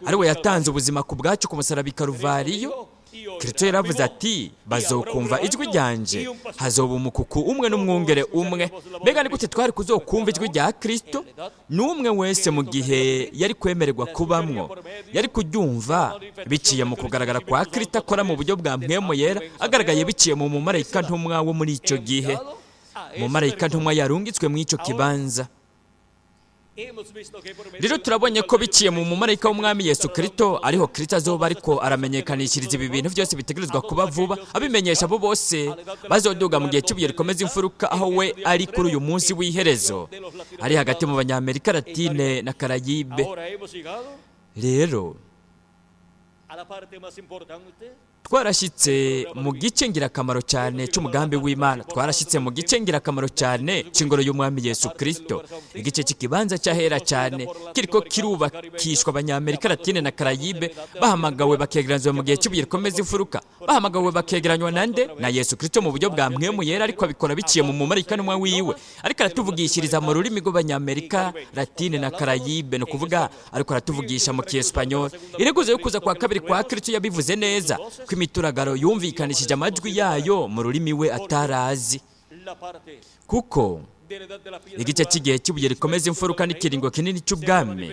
ariwe yatanze ubuzima ku bwacu ku musaraba i Karuvariyo. Kristo yaravuze ati bazokumva ijwi ryanje, hazoba umukuku umwe n'umwungere umwe. Mbega ni gute twari kuzokumva ijwi rya Kristo? N'umwe wese mu gihe yari kwemererwa kubamwo yari kuryumva biciye mu kugaragara kwa Kristo akora mu buryo bwa mpwemu yera, agaragaye biciye mu mumarayika ntumwa wo muri icyo gihe. Umumarayika ntumwa yarungitswe mu icyo kibanza. Rero turabonye ko biciye mu mumarayika w'umwami Yesu Kristo ariho Kristo azoba ariko aramenyekanishiriza ibi bintu byose bitegerezwa kuba vuba, abimenyesha abo bose bazoduga mu gihe cy'ubuye rikomeza imfuruka, aho we ari kuri uyu munsi w'iherezo, ari hagati mu banyamerika Latine na Karayibe. Rero twarashyitse mu gice ngirakamaro cyane cy'umugambi w'Imana, twarashyitse mu gice ngirakamaro cyane cy'ingoro y'umwami Yesu Kristo, igice cy'ikibanza cyahera cyane kiriko kirubakishwa abanyamerika Latine na Karayibe, bahamagawe bakegeranywa mu gihe cy'ibuye rikomeza imfuruka, bahamagawe bakegeranywa nande na Yesu Kristo mu buryo bwa mpwemu yera, ariko abikora biciye mu mumarayika n'umwe wiwe, ariko aratuvugishiriza mu rurimi rw'abanyamerika Latine na Karayibe, no kuvuga ariko aratuvugisha mu Kiespanyol. Ireguzo yo kuza kwa kabiri kwa Kristo yabivuze neza ko imituragaro yumvikanishije amajwi yayo mu rurimi we atarazi, kuko igice cy'igihe cy'ibuye rikomeza imfuruka n'ikiringo kinini cy'ubwami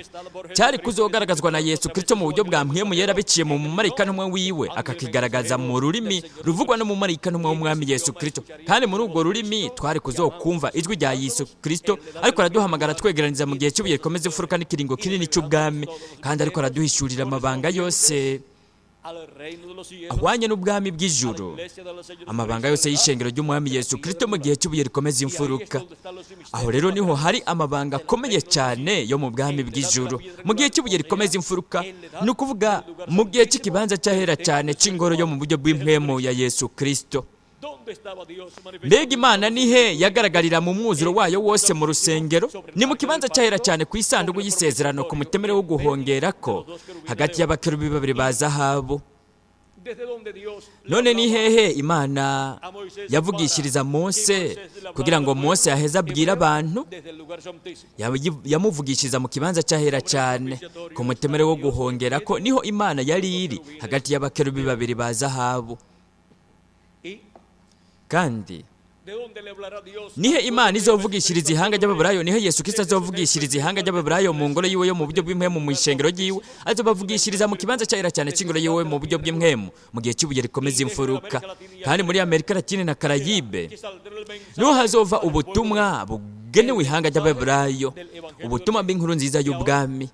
cyari kuzogaragazwa na Yesu Kristo mu buryo bwa mpwemu yera biciye mu mumarayika n'umwe wiwe, akakigaragaza mu rurimi ruvugwa no mu mumarayika n'umwe w'umwami Yesu Kristo, kandi muri urwo rurimi twari kuzokumva ijwi rya Yesu Kristo, ariko araduhamagara twegeraniza mu gihe cy'ibuye rikomeza imfuruka n'ikiringo kinini cy'ubwami, kandi ariko araduhishurira amabanga yose ahwanye n'ubwami bw'ijuru, amabanga yose y'ishengero ry'umwami Yesu Kristo mu gihe cy'ibuye rikomeza imfuruka. Aho rero niho hari amabanga akomeye cyane yo mu bwami bw'ijuru mu gihe cy'ibuye rikomeza imfuruka, ni ukuvuga mu gihe cy'ikibanza cyahera cyane cy'ingoro yo mu buryo bw'impwemu ya Yesu Kristo. Mbega Imana nihe yagaragarira mu mwuzuro wayo wose mu rusengero? Ni mu kibanza cyahera cyane ku isanduku y'isezerano ku mutemere wo guhongera ko hagati y'abakerubi babiri ba zahabu. None ni hehe Imana yavugishiriza Mose kugira ngo Mose aheze abwire abantu? Yamuvugishiriza mu kibanza cyahera cyane ku mutemere wo guhongera ko, niho Imana yari iri hagati y'abakerubi babiri ba zahabu. Kandi nihe Imana izovugishiriza ihanga ry'Ababurayo? Nihe Yesu Kristo azovugishiriza ihanga ry'Ababurayo mu ngoro yiwe yo mu buryo bw'impwemu mu ishengero ryiwe? Azobavugishiriza mu kibanza cyahera cyane cy'ingoro yiwe mu buryo bw'impwemu mu gihe cy'ibuye rikomeza imfuruka. Kandi muri Amerika Latine na Karayibe niho hazova ubutumwa bugenewe ihanga ry'Ababurayo, ubutumwa bw'inkuru nziza y'ubwami.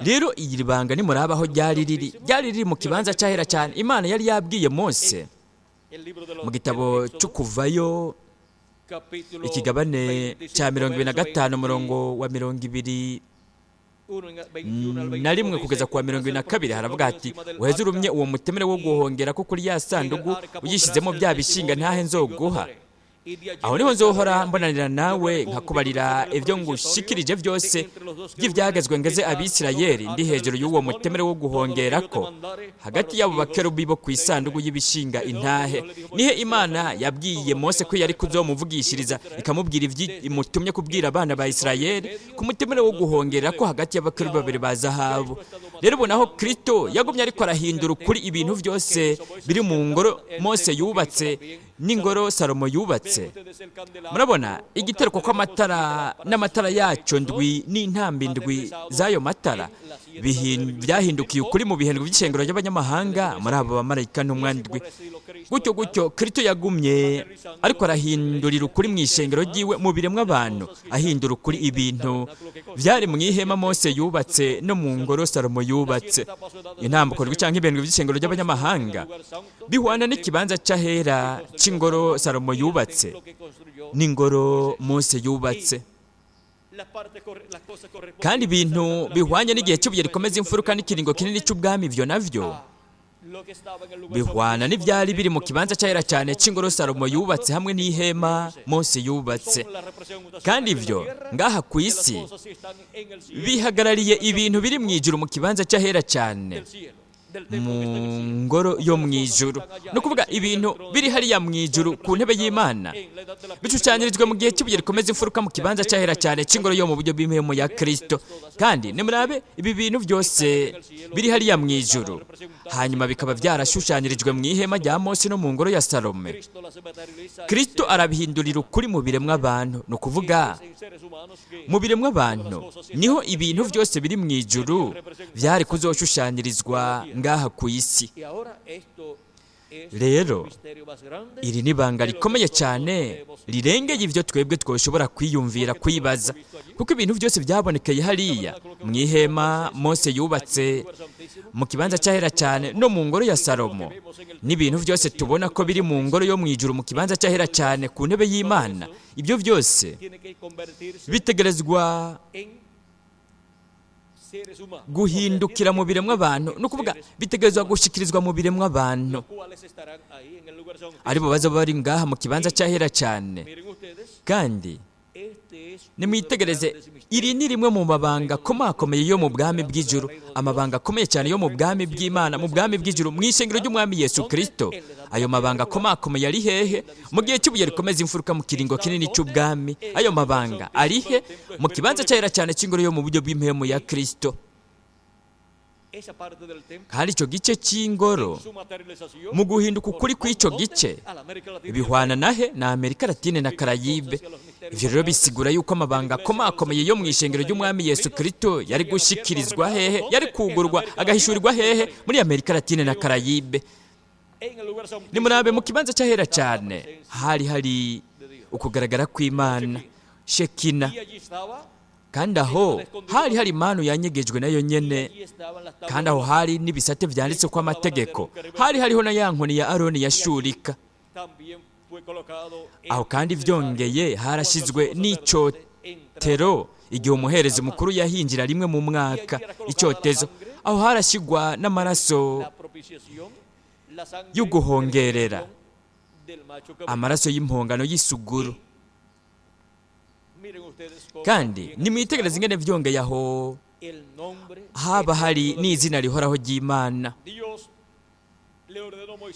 Rero iri banga nimuraba aho ryari riri mu kibanza cyahera cyane. Imana yari yabwiye Mose mu gitabo cy'Ukuvayo ikigabane cya 25 umurongo wa 21 kugeza ku wa 22, haravuga ati, uheze urumye uwo mutemere wo guhongera ko kuri ya sanduku uyishyizemo bya bishinga ntahe nzoguha. Aho niho nzohora mbonanira nawe nkakubarira ibyo ngushikirije byose by'ibyagezwe ngeze Abisirayeli ndi hejuru y'uwo mutemere wo guhongera ko hagati y'abo bakerubi bo ku isanduku y'ibishinga intahe. Nihe Imana yabwiye Mose ko yari kuzomuvugishiriza ikamubwira imutumye kubwira abana ba Isirayeli ku mutemere wo guhongera ko hagati y'abakerubi babiri ba zahabu. Rero ubonaho Kristo yagumye ariko arahindura ukuri ibintu byose biri mu ngoro Mose yubatse n'ingoro Salomo yubatse. Murabona igitereko kw'amatara n'amatara yacyo ndwi n'intambi ndwi z'ayo matara byahindukiye ukuri mu bihendwe by'ishengero ry'abanyamahanga muri abo bamarayika n'umwa ndwi. Gutyo Kristo yagumye ariko arahindurira ukuri mu ishengero ryiwe mu biremwa abantu, ahindura ukuri ibintu byari mu ihema Mose yubatse no mu ngoro Salomo yubatse. Intambuko cyangwa ibendwe by'ishengero ry'abanyamahanga bihwana n'ikibanza cyahera cy'ingoro Salomo yubatse n'ingoro Mose yubatse. Kandi ibintu bihwanye n'igihe cy'ibuye rikomeza imfuruka n'ikiringo kinini cy'ubwami, ibyo navyo bihwana n'ibyari biri mu kibanza cyahera cyane cy'ingoro Salomo yubatse hamwe n'ihema Mose yubatse. Kandi ibyo ngaha ku isi bihagarariye ibintu biri mu ijuru mu kibanza cyahera cyane mu ngoro yo mu ijuru, no kuvuga ibintu biri hariya mu ijuru ku ntebe y'Imana bishushanyirijwe mu gihe cy'ibuye rikomeza imfuruka mu kibanza cyahera cyane cy'ingoro yo mu buryo bw'impwemu ya Kristo. Kandi nimurabe ibi bintu byose biri hariya mu ijuru hanyuma bikaba byarashushanyirijwe mu ihema rya Mose no mu ngoro ya Salome. Kristo arabihindurira ukuri mu biremwa abantu, no kuvuga mu biremwa abantu niho ibintu byose biri mu ijuru byari kuzoshushanyirizwa ngaha ku isi. Rero iri ni banga rikomeye cyane rirengeye ibyo twebwe twoshobora kwiyumvira kwibaza, kuko ibintu byose byabonekeye hariya mu ihema Mose yubatse mu kibanza cyahera cyane no mu ngoro ya Salomo, n'ibintu byose tubona ko biri mu ngoro yo mu ijuru mu kibanza cyahera cyane ku ntebe y'Imana. Ibyo byose bitegerezwa guhindukira mu biremwa abantu, ni ukuvuga bitegerezwa gushikirizwa mu biremwa abantu, aribo bazaba bari ngaha mu kibanza cyahera cyane. Kandi nimwitegereze, iri ni rimwe mu mabanga akomakomeye yo mu bwami bw'ijuru, amabanga akomeye cyane yo mu bwami bw'Imana, mu bwami bw'ijuru, mu ishengero ry'umwami Yesu Kristo. Ayo mabanga akomakomeye ari hehe? Mu gihe cy'ibuye rikomeza imfuruka mu kiringo kinini cy'ubwami, ayo mabanga ari he? Mu kibanza cyahera cyane cy'ingoro yo mu buryo bw'impemu ya Kristo. Kandi icyo gice cy'ingoro, mu guhinduka ukuri kw'icyo gice, bihwana nahe? Na Amerika Latine na Karayibe. Ivyo rero bisigura yuko amabanga akomakomeye yo mu ishengero ry'umwami Yesu Kristo yari gushikirizwa hehe? Yari kugurwa agahishurirwa hehe? Muri Amerika Latine na Karayibe. Nimurabe mu kibanza cyahera cyane, hari ukugaragara kw'Imana, Shekina. Kandi aho hari impano yanyegejwe nayo nyene, kandi aho hari n'ibisate vyanditse ko amategeko, hariho na ya nkoni ya Aroni yashurika. Aho kandi vyongeye harashizwe n'icotero igihe umuherezi mukuru yahinjira rimwe mu mwaka, icotezo. Aho harashigwa n'amaraso y'uguhongerera, amaraso y'impongano y'isuguru. Kandi nimwitegereze ingene vyongeye aho haba hari n'izina rihoraho ry'Imana.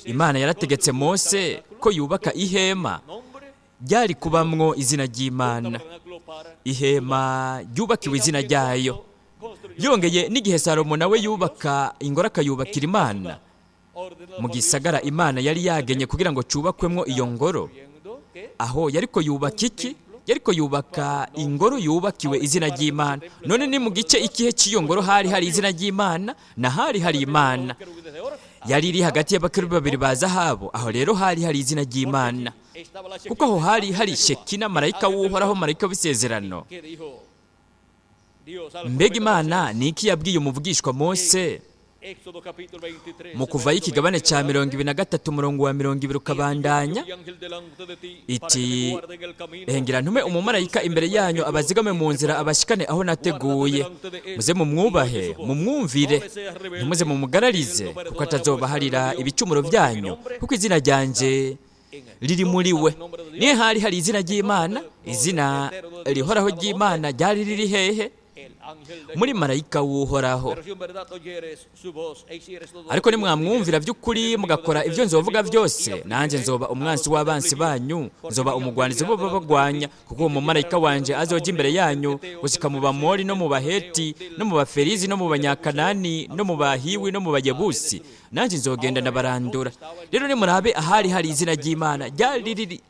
Imana yarategetse Mose ko yubaka ihema ryari kubamwo izina ry'Imana, ihema ryubakiwe izina ryayo. Yongeye n'igihe Salomo nawe yubaka ingoro akayubakira Imana mu gisagara Imana yari yagenye kugira ngo cyubakwemwo iyo ngoro, aho yariko yubaka iki? Yariko yubaka ingoro yubakiwe izina ry'Imana. None ni mu gice ikihe cy'iyo ngoro hari izina ry'Imana na hari Imana. Yari iri hagati y'abakerubi babiri ba zahabu, aho rero hari izina ry'Imana, kuko aho hari Shekina, marayika w'Uhoraho, marayika w'isezerano. Mbega Imana ni iki yabwiye umuvugishwa Mose mu Kuvayo ikigabane cya 23 umurongo wa 20 ukabandanya? Iti, hengira ntume umumarayika imbere yanyu abazigame mu nzira, abashikane aho nateguye. Muze mumwubahe, mumwumvire, ntimuze mumugararize, kuko atazobaharira ibicumuro byanyu, kuko izina ryanje riri muri we. Nihe hari izina ry'Imana? Izina rihoraho ry'Imana ryari riri hehe? Muri marayika w'Uhoraho. Ariko nimwamwumvira by'ukuri mugakora ibyo nzovuga byose, nanjye nzoba umwansi w'abansi banyu, nzoba umugwanizi bo babagwanya, kuko uwo mumarayika wanje azoja imbere yanyu gushika mu Bamori no mu Baheti no mu Baferizi no mu Banyakanani no mu Bahiwi no mu Bayebusi, nanjye nzogenda nabarandura. Rero nimurabe ahari izina ry'Imana ryari riri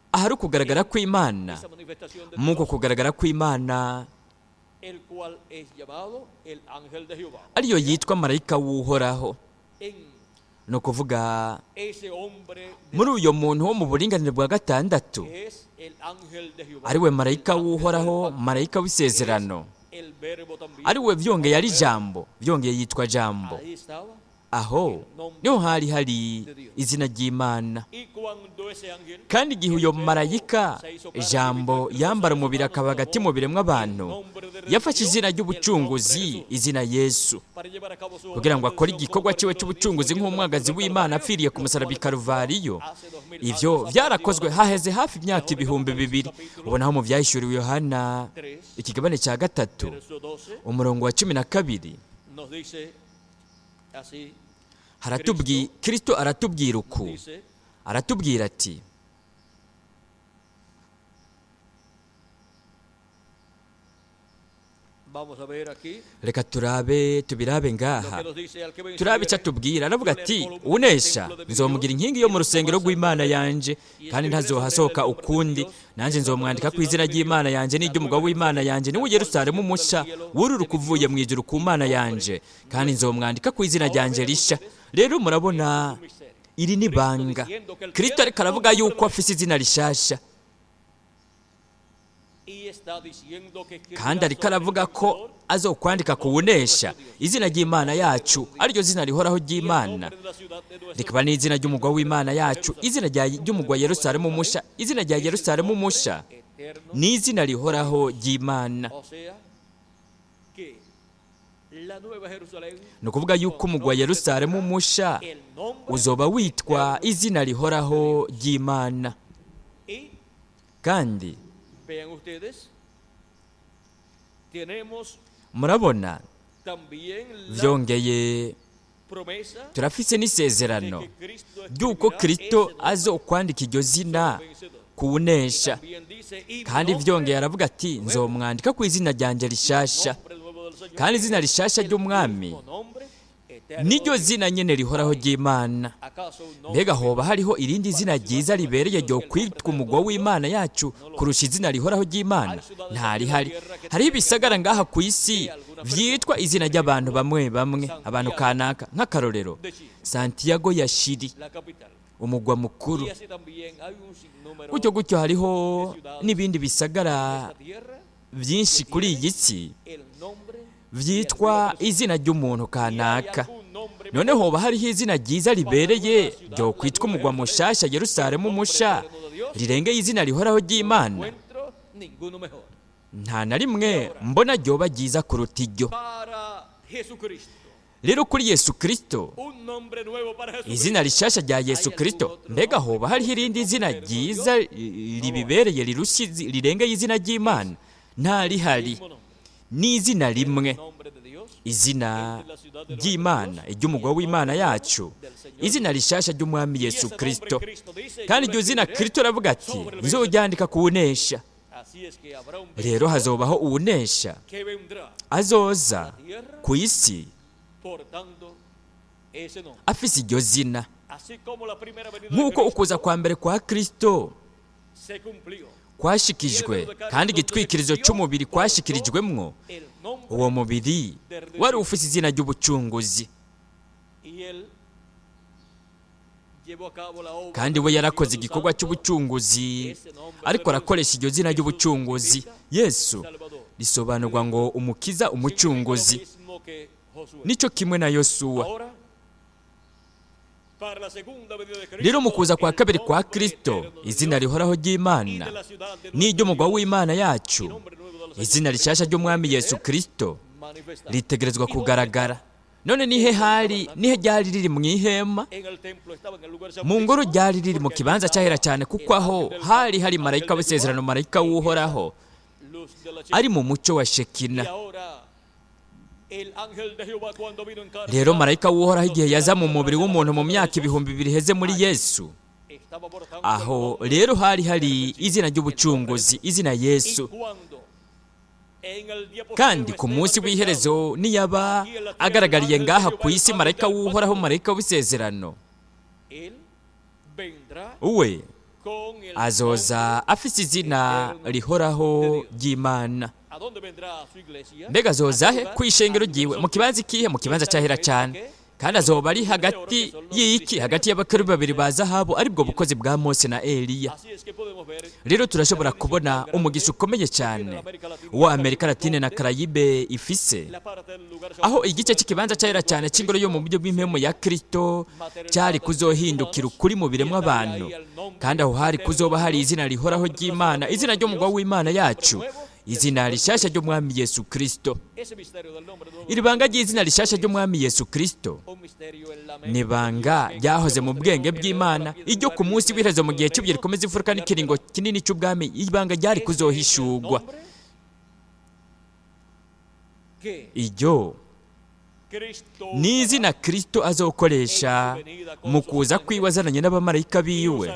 ahari kugaragara kw'Imana. Muko kugaragara kw'Imana ariyo yitwa marayika w'Uhoraho. Ni ukuvuga muri uyo muntu wo mu buringanire bwa gatandatu, ariwe marayika w'Uhoraho, marayika w'isezerano, ariwe vyongeye ari Jambo, vyongeye yitwa Jambo. Aho niho hari izina ry'Imana. Kandi igihe uyo marayika Jambo yambara umubiri akaba hagati mu biremwa abantu, yafashe izina ry'ubucunguzi, izina Yesu, kugira ngo akore igikorwa cyiwe cy'ubucunguzi nk'umwagazi w'Imana apfiriye ku musaraba i Karuvariyo. Ivyo vyarakozwe haheze hafi imyaka 2000. Ubonaho mu vyahishuriwe Yohana ikigabane cya 3 umurongo wa 12 Kristo aratubwira uku, aratubwira ati, reka tubirabe ngaha, turabe icyo atubwira. Aravuga ati, unesha nzomugira inkingi yo mu rusengero rw'Imana yanje, kandi ntazohasohoka ukundi. Nanjye nzomwandika ku izina ry'Imana yanje n'iry'umugabo w'Imana yanje, niwe Yerusalemu musha wururuka uvuye mu ijuru ku Mana yanje, kandi nzomwandika ku izina ryanje risha. Rero murabona, iri ni banga. Kristo ariko aravuga yuko afise izina rishasha, kandi ariko aravuga ko azokwandika ku wunesha izina ry'Imana yacu, ariryo zina rihoraho ry'Imana, rikaba n'izina ry'umugwa w'Imana yacu, izina ry'umugwa Yerusalemu musha. Izina rya Yerusalemu musha ni izina rihoraho ry'Imana. ni ukuvuga yuko umugwa Yerusalemu musha uzoba witwa izina rihoraho ry'Imana. Kandi murabona byongeye turafise n'isezerano ry'uko Kristo azokwandika iryo zina kuwunesha, kandi byongeye aravuga ati nzomwandika ku izina ryanjye rishasha, kandi izina rishasha ry'umwami niryo zina nyene rihoraho ry'Imana. Mbega hoba hariho irindi zina ryiza ribereye ryo kwitwa umugwa w'Imana yacu kurusha izina rihoraho ry'Imana? Ntarihari. Hariho ibisagara ngaha ku isi vyitwa izina ry'abantu bamwe bamwe, abantu kanaka, nk'akarorero Santiago ya Chile, umugwa mukuru. Gutyo gutyo hariho n'ibindi bisagara vyinshi kuri iyi si vyitwa izina ry'umuntu kanaka. None hoba hariho izina ryiza ribereye ryo kwitwa umugwa mushasha Yerusalemu musha rirengeye izina rihoraho ry'Imana? Nta na rimwe mbona ryoba ryiza kuruta iryo. Rero kuri Yesu Kristo, izina rishasha rya Yesu Kristo, mbega hoba hariho irindi zina ryiza ribibereye rirengeye izina ry'Imana? Nta rihari. Ni izina rimwe, izina ry'Imana, iry'umugwa w'Imana yacu, izina rishasha ry'umwami Yesu Kristo. Kandi iryo zina Kristo aravuga ati nzoryandika kuwunesha. Rero hazobaho uwunesha azoza ku isi afise iryo zina, nk'uko ukuza kwa mbere kwa Kristo kwashikijwe kandi igitwikirizo cy'umubiri kwashikirijwemwo. Uwo mubiri wari ufise izina ry'ubucunguzi, kandi we yarakoze igikorwa cy'ubucunguzi, ariko arakoresha iryo zina ry'ubucunguzi. Yesu risobanurwa ngo umukiza, umucunguzi. Nico kimwe na Yosuwa. Rero mu kuza kwa kabiri kwa Kristo, izina rihoraho ry'Imana n'iry'umugwa w'Imana yacu, izina rishasha ry'umwami Yesu Kristo ritegerezwa kugaragara. None nihe ryari riri mu ihema? Mu ngoro ryari riri mu kibanza cyahera cyane, kuko aho hari marayika w'isezerano, marayika w'uhoraho ari mu muco wa Shekina. Rero marayika w'uhoraho igihe yaza mu mubiri w'umuntu mu myaka 2000 heze muri Yesu, aho rero hari izina ry'ubucunguzi, izina Yesu. Kandi ku munsi w'iherezo niyaba agaragariye ngaha ku isi marayika w'uhoraho, marayika w'isezerano, uwe azoza afise izina rihoraho ry'Imana. Mbega azoza he? Ku ishengero ryiwe. Mu kibanza ikihe? Mu kibanza cyahera cyane. Kandi azoba ari hagati y'iki? Hagati y'abakerubi babiri ba zahabu, aribwo bukozi bwa Mose na Eliya. Rero turashobora kubona umugisha ukomeye cyane uwo Amerika Latine na Karayibe ifise, aho igice cy'ikibanza cyahera cyane cy'ingoro yo mu buryo bw'impemu ya Kristo cyari kuzohindukira ukuri mu biremwa abantu, kandi aho hari kuzoba hari izina rihoraho ry'Imana, izina ry'umugwa w'Imana yacu, izina rishasha ry'umwami Yesu Kristo. Iri banga ry'izina rishasha ry'umwami Yesu Kristo ni banga ryahoze mu bwenge bw'Imana, iryo ku munsi w'iherezo mu gihe cy'ubye rikomeza imfuruka n'ikiringo kinini cy'ubwami, ibanga ryari kuzohishurwa. Iryo ni izina Kristo azokoresha mu kuza kwiwe azananye n'abamarayika biwe,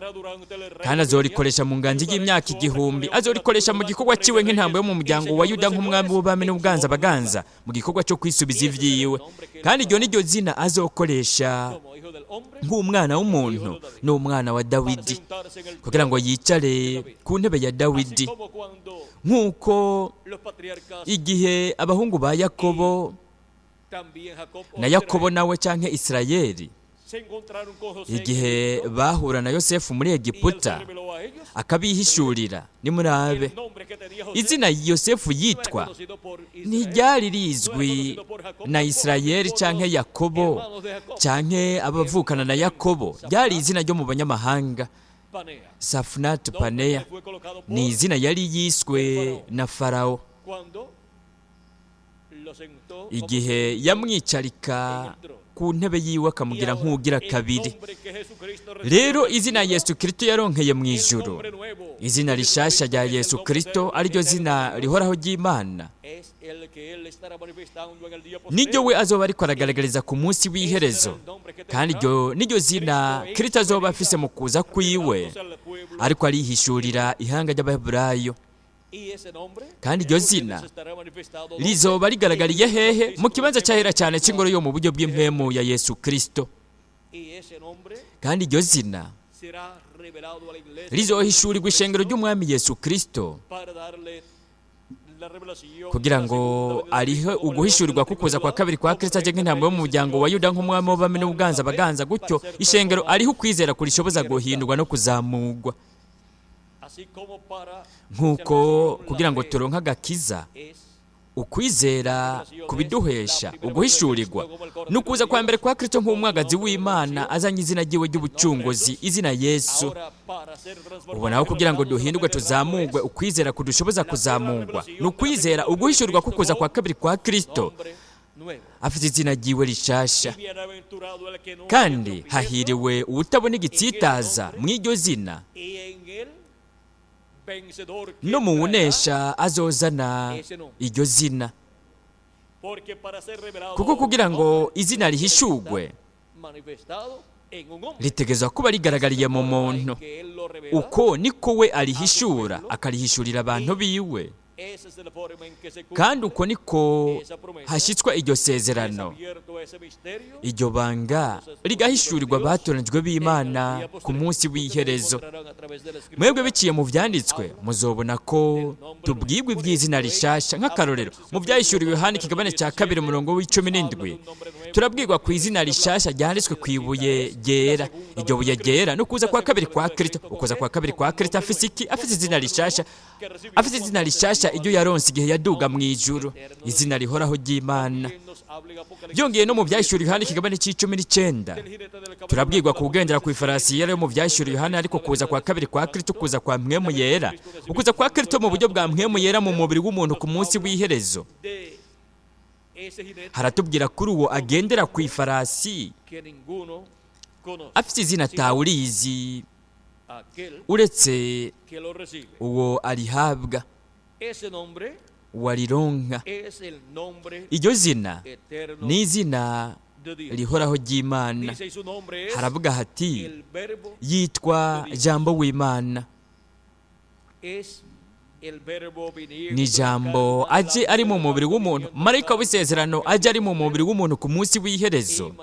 kandi azorikoresha mu nganji y'imyaka 1000. Azorikoresha mu gikorwa ciwe nk'intambo yo mu muryango wa Yuda, nk'umwami w'ubami n'ubwanza baganza, mu gikorwa cyo kwisubiza ivyiwe. Kandi iryo niryo zina azokoresha nk'umwana w'umuntu n'umwana wa Dawidi, kugira ngo yicare ku ntebe ya Dawidi, nk'uko igihe abahungu ba Yakobo na Yakobo nawe canke Isirayeli, igihe bahura na Yosefu muri Egiputa akabihishurira, nimurabe izina Yosefu yitwa ntiryari rizwi na Isirayeli canke Yakobo canke abavukana na Yakobo, ryari izina ryo mu banyamahanga. Safnat Paneya ni izina yari yiswe na Farao. igihe yamwicarika ku ntebe yiwe akamugira nk'ugira kabiri. Rero izina Yesu Kristo yaronkeye mu ijuru, izina rishasha rya Yesu Kristo ariryo zina rihoraho ry'Imana, niryo we azoba ariko aragaragariza ku munsi w'iherezo, kandi niryo zina Kristo azoba afise mu kuza kwiwe, ariko arihishurira ihanga ry'Abaheburayo. Kandi iryo zina rizoba rigaragariye hehe? Mu kibanza cyahera cyane cy'ingoro yo mu buryo bw'impemu ya Yesu Kristo. Kandi iryo zina rizohishurirwa ishengero ry'umwami Yesu Kristo, kugira ngo arihe uguhishurirwa kukuza kwa kabiri kwa Kristo aje nk'intambwe yo mu muryango wa Yuda nk'umwami w'abami n'ubuganza baganza, gutyo ishengero ariho ukwizera kurishoboza guhindurwa no kuzamugwa. Nk'uko kugira ngo turonke agakiza, ukwizera kubiduhesha uguhishurirwa n'ukuza kwa mbere kwa Kristo nk'umwagazi w'Imana azanye izina ryiwe ry'ubucunguzi, izina Yesu. Ubonaho kugira ngo duhindurwe tuzamugwe, ukwizera kudushoboza kuzamugwa n'ukwizera uguhishurirwa kukuza kwa kabiri kwa Kristo afite izina ryiwe rishasha. Kandi hahiriwe uwutabona igitsitaza mw'iryo zina, no mu wunesha azozana iryo zina. Kuko kugira ngo izina rihishurwe ritegezwa kuba rigaragariye mu muntu, uko niko we arihishura akarihishurira abantu biwe, kandi uko niko hashyitswa iryo sezerano, iryo banga rigahishurirwa abatoranijwe b'Imana ku munsi w'iherezo. Mwebwe biciye mu vyanditswe muzobona ko tubwirwa iby'izina rishasha. Nk'akarorero mu byahishuriwe Yohana ikigabane cya 2 umurongo w'17 turabwirwa ku izina rishasha ryanditswe ku ibuye ryera. Iryo buye ryera no kuza kwa kabiri kwa Kristo. Ukuza kwa kabiri kwa Kristo afise iki? Afise izina rishasha. Afise izina rishasha iryo yaronse igihe yaduga mu ijuru, izina rihoraho ry'Imana. Byongeye no mu byahishuriwe Yohana ikigabane c'19 turabwirwa kugendera ku ifarasi yera yo mu byahishuriwe Yohana, ariko kuza kwa kabiri kwa Kristo kuza kwa mpwemu yera. Ukuza kwa Kristo mu buryo bwa mpwemu yera mu mubiri w'umuntu ku munsi w'iherezo. Haratubwira kuri uwo agendera ku ifarasi afite izina tawurizi uretse uwo arihabwa, warironka. Iryo zina ni izina rihoraho ry'Imana. Haravuga hati yitwa Jambo w'Imana. Ni ijambo aje ari mu mubiri w'umuntu, marayika w'isezerano aje ari mu mubiri w'umuntu ku munsi w'iherezo,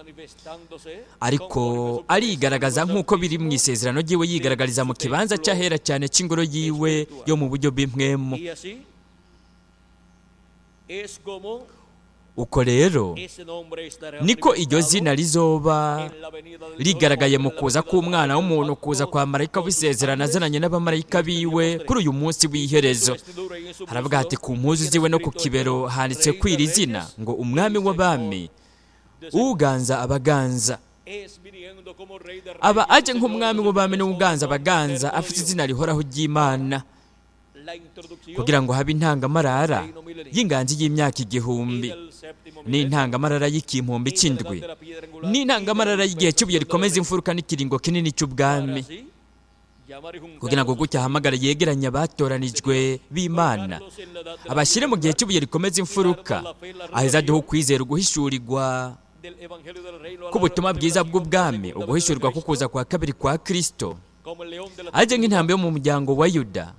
ariko arigaragaza nk'uko biri mu isezerano ryiwe, yigaragariza mu kibanza cyahera cyane cy'ingoro yiwe yo mu buryo bw'impwemu. Uko rero niko iryo zina rizoba rigaragaye mu kuza k'umwana w'umuntu, kuza kwa marayika w'isezerano azananye n'abamarayika biwe kuri uyu munsi w'iherezo. Haravuga hati ku mpuzu ziwe no ku kibero handitse kw'iri zina ngo umwami w'abami, uganza abaganza. Aba aje nk'umwami w'abami n'uganza abaganza, afite izina rihoraho ry'Imana, kugira ngo habe intangamarara y'inganji y'imyaka 1000, n'intangamarara y'ikimpumbi cy'indwi, n'intangamarara y'igihe cy'ubuye rikomeza imfuruka n'ikiringo kinini cy'ubwami, kugira ngo gutya ahamagara yegeranya abatoranijwe b'Imana, abashyire mu gihe cy'ubuye rikomeza imfuruka, aheza aduhe ukwizera uguhishurirwa k'ubutumwa bwiza bw'ubwami, uguhishurirwa kukuza kwa kabiri kwa Kristo, aje nk'intambwe yo mu muryango wa Yuda.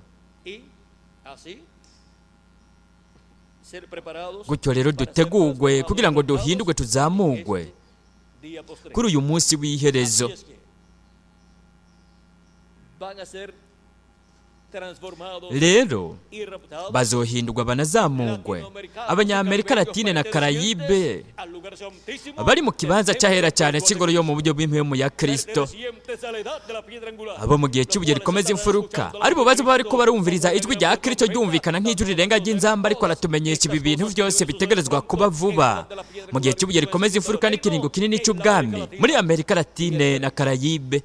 Gutyo rero dutegurwe kugira ngo duhindurwe tuzamugwe kuri uyu munsi w'iherezo. Rero bazohindurwa banazamugwe. Abanyamerika Latine na Karayibe bari mu kibanza cyahera cyane cy'ingoro yo mu buryo bw'impwemu ya Kristo, abo mu gihe cy'ubuye rikomeza imfuruka aribo baza bariko barumviriza ijwi rya Kristo ryumvikana nk'ijwi rirenga ry'inzamba, ariko aratumenyesha ibi bintu byose bitegerezwa kuba vuba mu gihe cy'ubuye rikomeza imfuruka n'ikiringo kinini cy'ubwami muri Amerika Latine na Karayibe.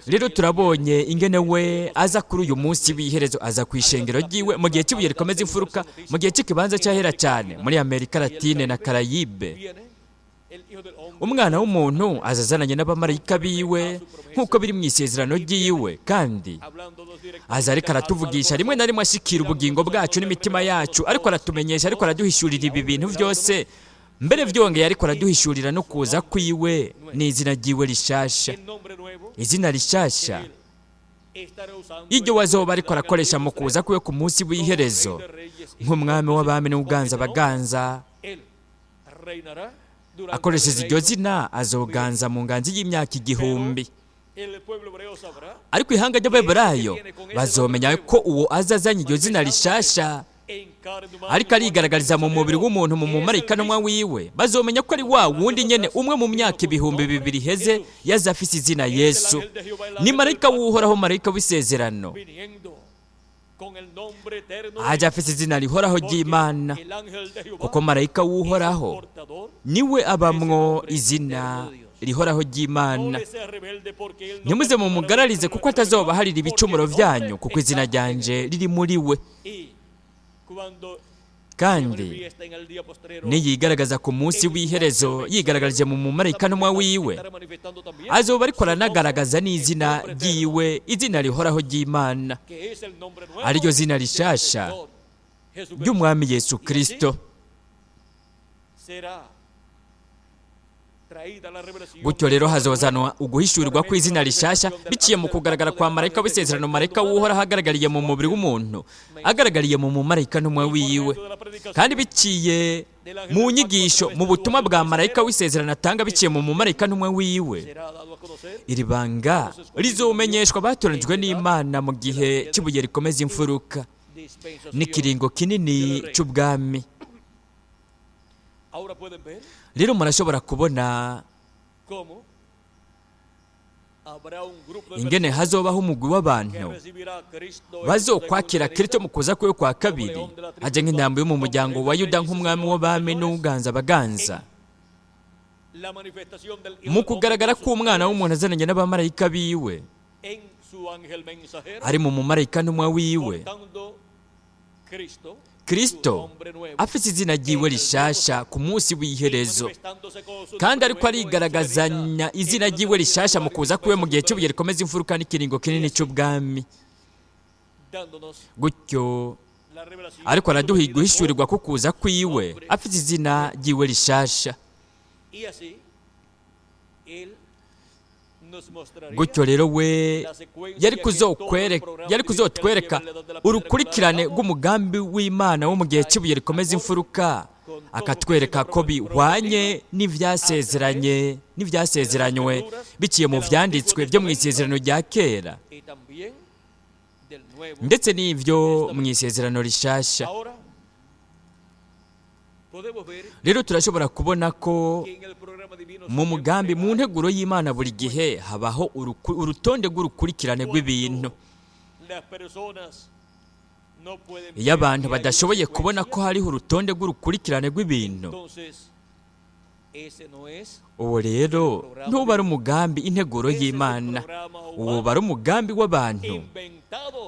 rero turabonye ingene we aza kuri uyu munsi w'iherezo, aza ku ishengero ryiwe mu gihe cy'ibuye rikomeza imfuruka, mu gihe cy'ikibanza cyahera cyane muri Amerika Latine na Karayibe. Umwana w'umuntu azazananye n'abamarayika biwe nk'uko biri mu isezerano ryiwe, kandi aza ariko aratuvugisha, rimwe na rimwe ashikira ubugingo bwacu n'imitima yacu, ariko aratumenyesha, ariko araduhishurira ibi bintu byose. Mbere byongeye ariko araduhishurira no kuza kwiwe n'izina ryiwe rishasha, izina rishasha iryo wazoba ariko arakoresha mu kuza kwiwe ku munsi w'iherezo nk'umwami w'abami n'uganza abaganza. Akoresheje iryo zina azoganza mu nganzi y'imyaka 1000. Ariko ihanga ry'Abaheburayo bazomenya ko uwo azazanye iryo zina rishasha ariko arigaragariza mu mubiri w'umuntu mu mumarayika n'umwa wiwe, bazomenya ko ari wa wundi nyene umwe mu myaka 2000 iheze yaza afise izina Yesu. Ni marayika w'uhoraho, marayika w'isezerano, aje afise izina rihoraho ry'Imana, kuko marayika w'uhoraho niwe abamwo izina rihoraho ry'Imana. Ntimuze mumugararize, kuko atazobaharira ibicumuro vyanyu, kuko izina ryanje riri muri we. Kandi niyigaragaza ku munsi w'iherezo yigaragarije mu mumarayika n'umwa wiwe, azoba ariko aranagaragaza n'izina ryiwe, izina rihoraho ry'Imana, ariryo zina rishasha ry'umwami Yesu Kristo. Gutyo rero hazozanwa uguhishurirwa kw'izina rishasha biciye mu kugaragara kwa marayika w'isezerano, marayika w'uhoraho agaragariye mu mubiri w'umuntu, agaragariye mu mumarayika n'umwe wiwe, kandi biciye mu nyigisho, mu butumwa bwa marayika w'isezerano atanga biciye mu mumarayika n'umwe wiwe. Iri banga rizomenyeshwa batoranijwe n'Imana mu gihe cy'ibuye rikomeza imfuruka n'ikiringo kinini cy'ubwami. Rero murashobora kubona ingene hazobaho umugwi w'abantu bazokwakira Kristo mu kuza kwiwe kwa kabiri, aje nk'intambo yo mu muryango wa Yuda, nk'umwami w'abami n'uganza abaganza. Mu kugaragara k'umwana w'umuntu azananye n'abamarayika biwe, ari mu mumarayika n'umwa wiwe, Kristo afite izina ryiwe rishasha ku munsi w'iherezo, kandi ariko arigaragazanya izina ryiwe rishasha mu kuza kwiwe mu gihe cy'ibuye rikomeza imfuruka n'ikiringo kinini cy'ubwami. Gutyo ariko araduha guhishurirwa ko kuza kwiwe afite izina ryiwe rishasha. Gutyo rero we yari kuzotwereka urukurikirane rw'umugambi w'Imana wo mu gihe cy'ibuye rikomeza imfuruka, akatwereka ko bihwanye n'ivyasezeranywe biciye mu vyanditswe byo mu isezerano rya kera ndetse n'ivyo mu isezerano rishasha. Rero turashobora kubona ko mu mugambi, mu nteguro y'Imana, buri gihe habaho urutonde rw'urukurikirane rw'ibintu. Iyo abantu badashoboye kubona ko hariho urutonde rw'urukurikirane rw'ibintu, uwo rero ntuba ari umugambi, integuro y'Imana, uwo bari umugambi w'abantu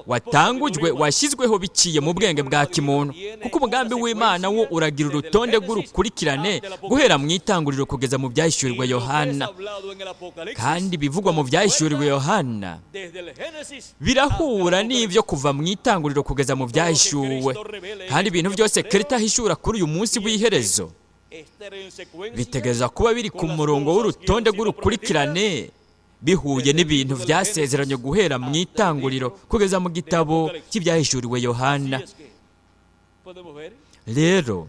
watangujwe, washyizweho biciye mu bwenge bwa kimuntu, kuko umugambi w'Imana wo uragira urutonde rw'urukurikirane guhera mu itanguriro kugeza mu byahishurirwa Yohana. Kandi bivugwa mu byahishurirwa Yohana birahura n'ivyo kuva mu itanguriro kugeza mu byahishuwe, kandi ibintu byose Kristo ahishura kuri uyu munsi w'iherezo bitegereza kuba biri ku murongo w'urutonde rw'urukurikirane, bihuye n'ibintu vyasezeranye guhera mu itanguriro kugeza mu gitabo cy'ibyahishuriwe Yohana. Rero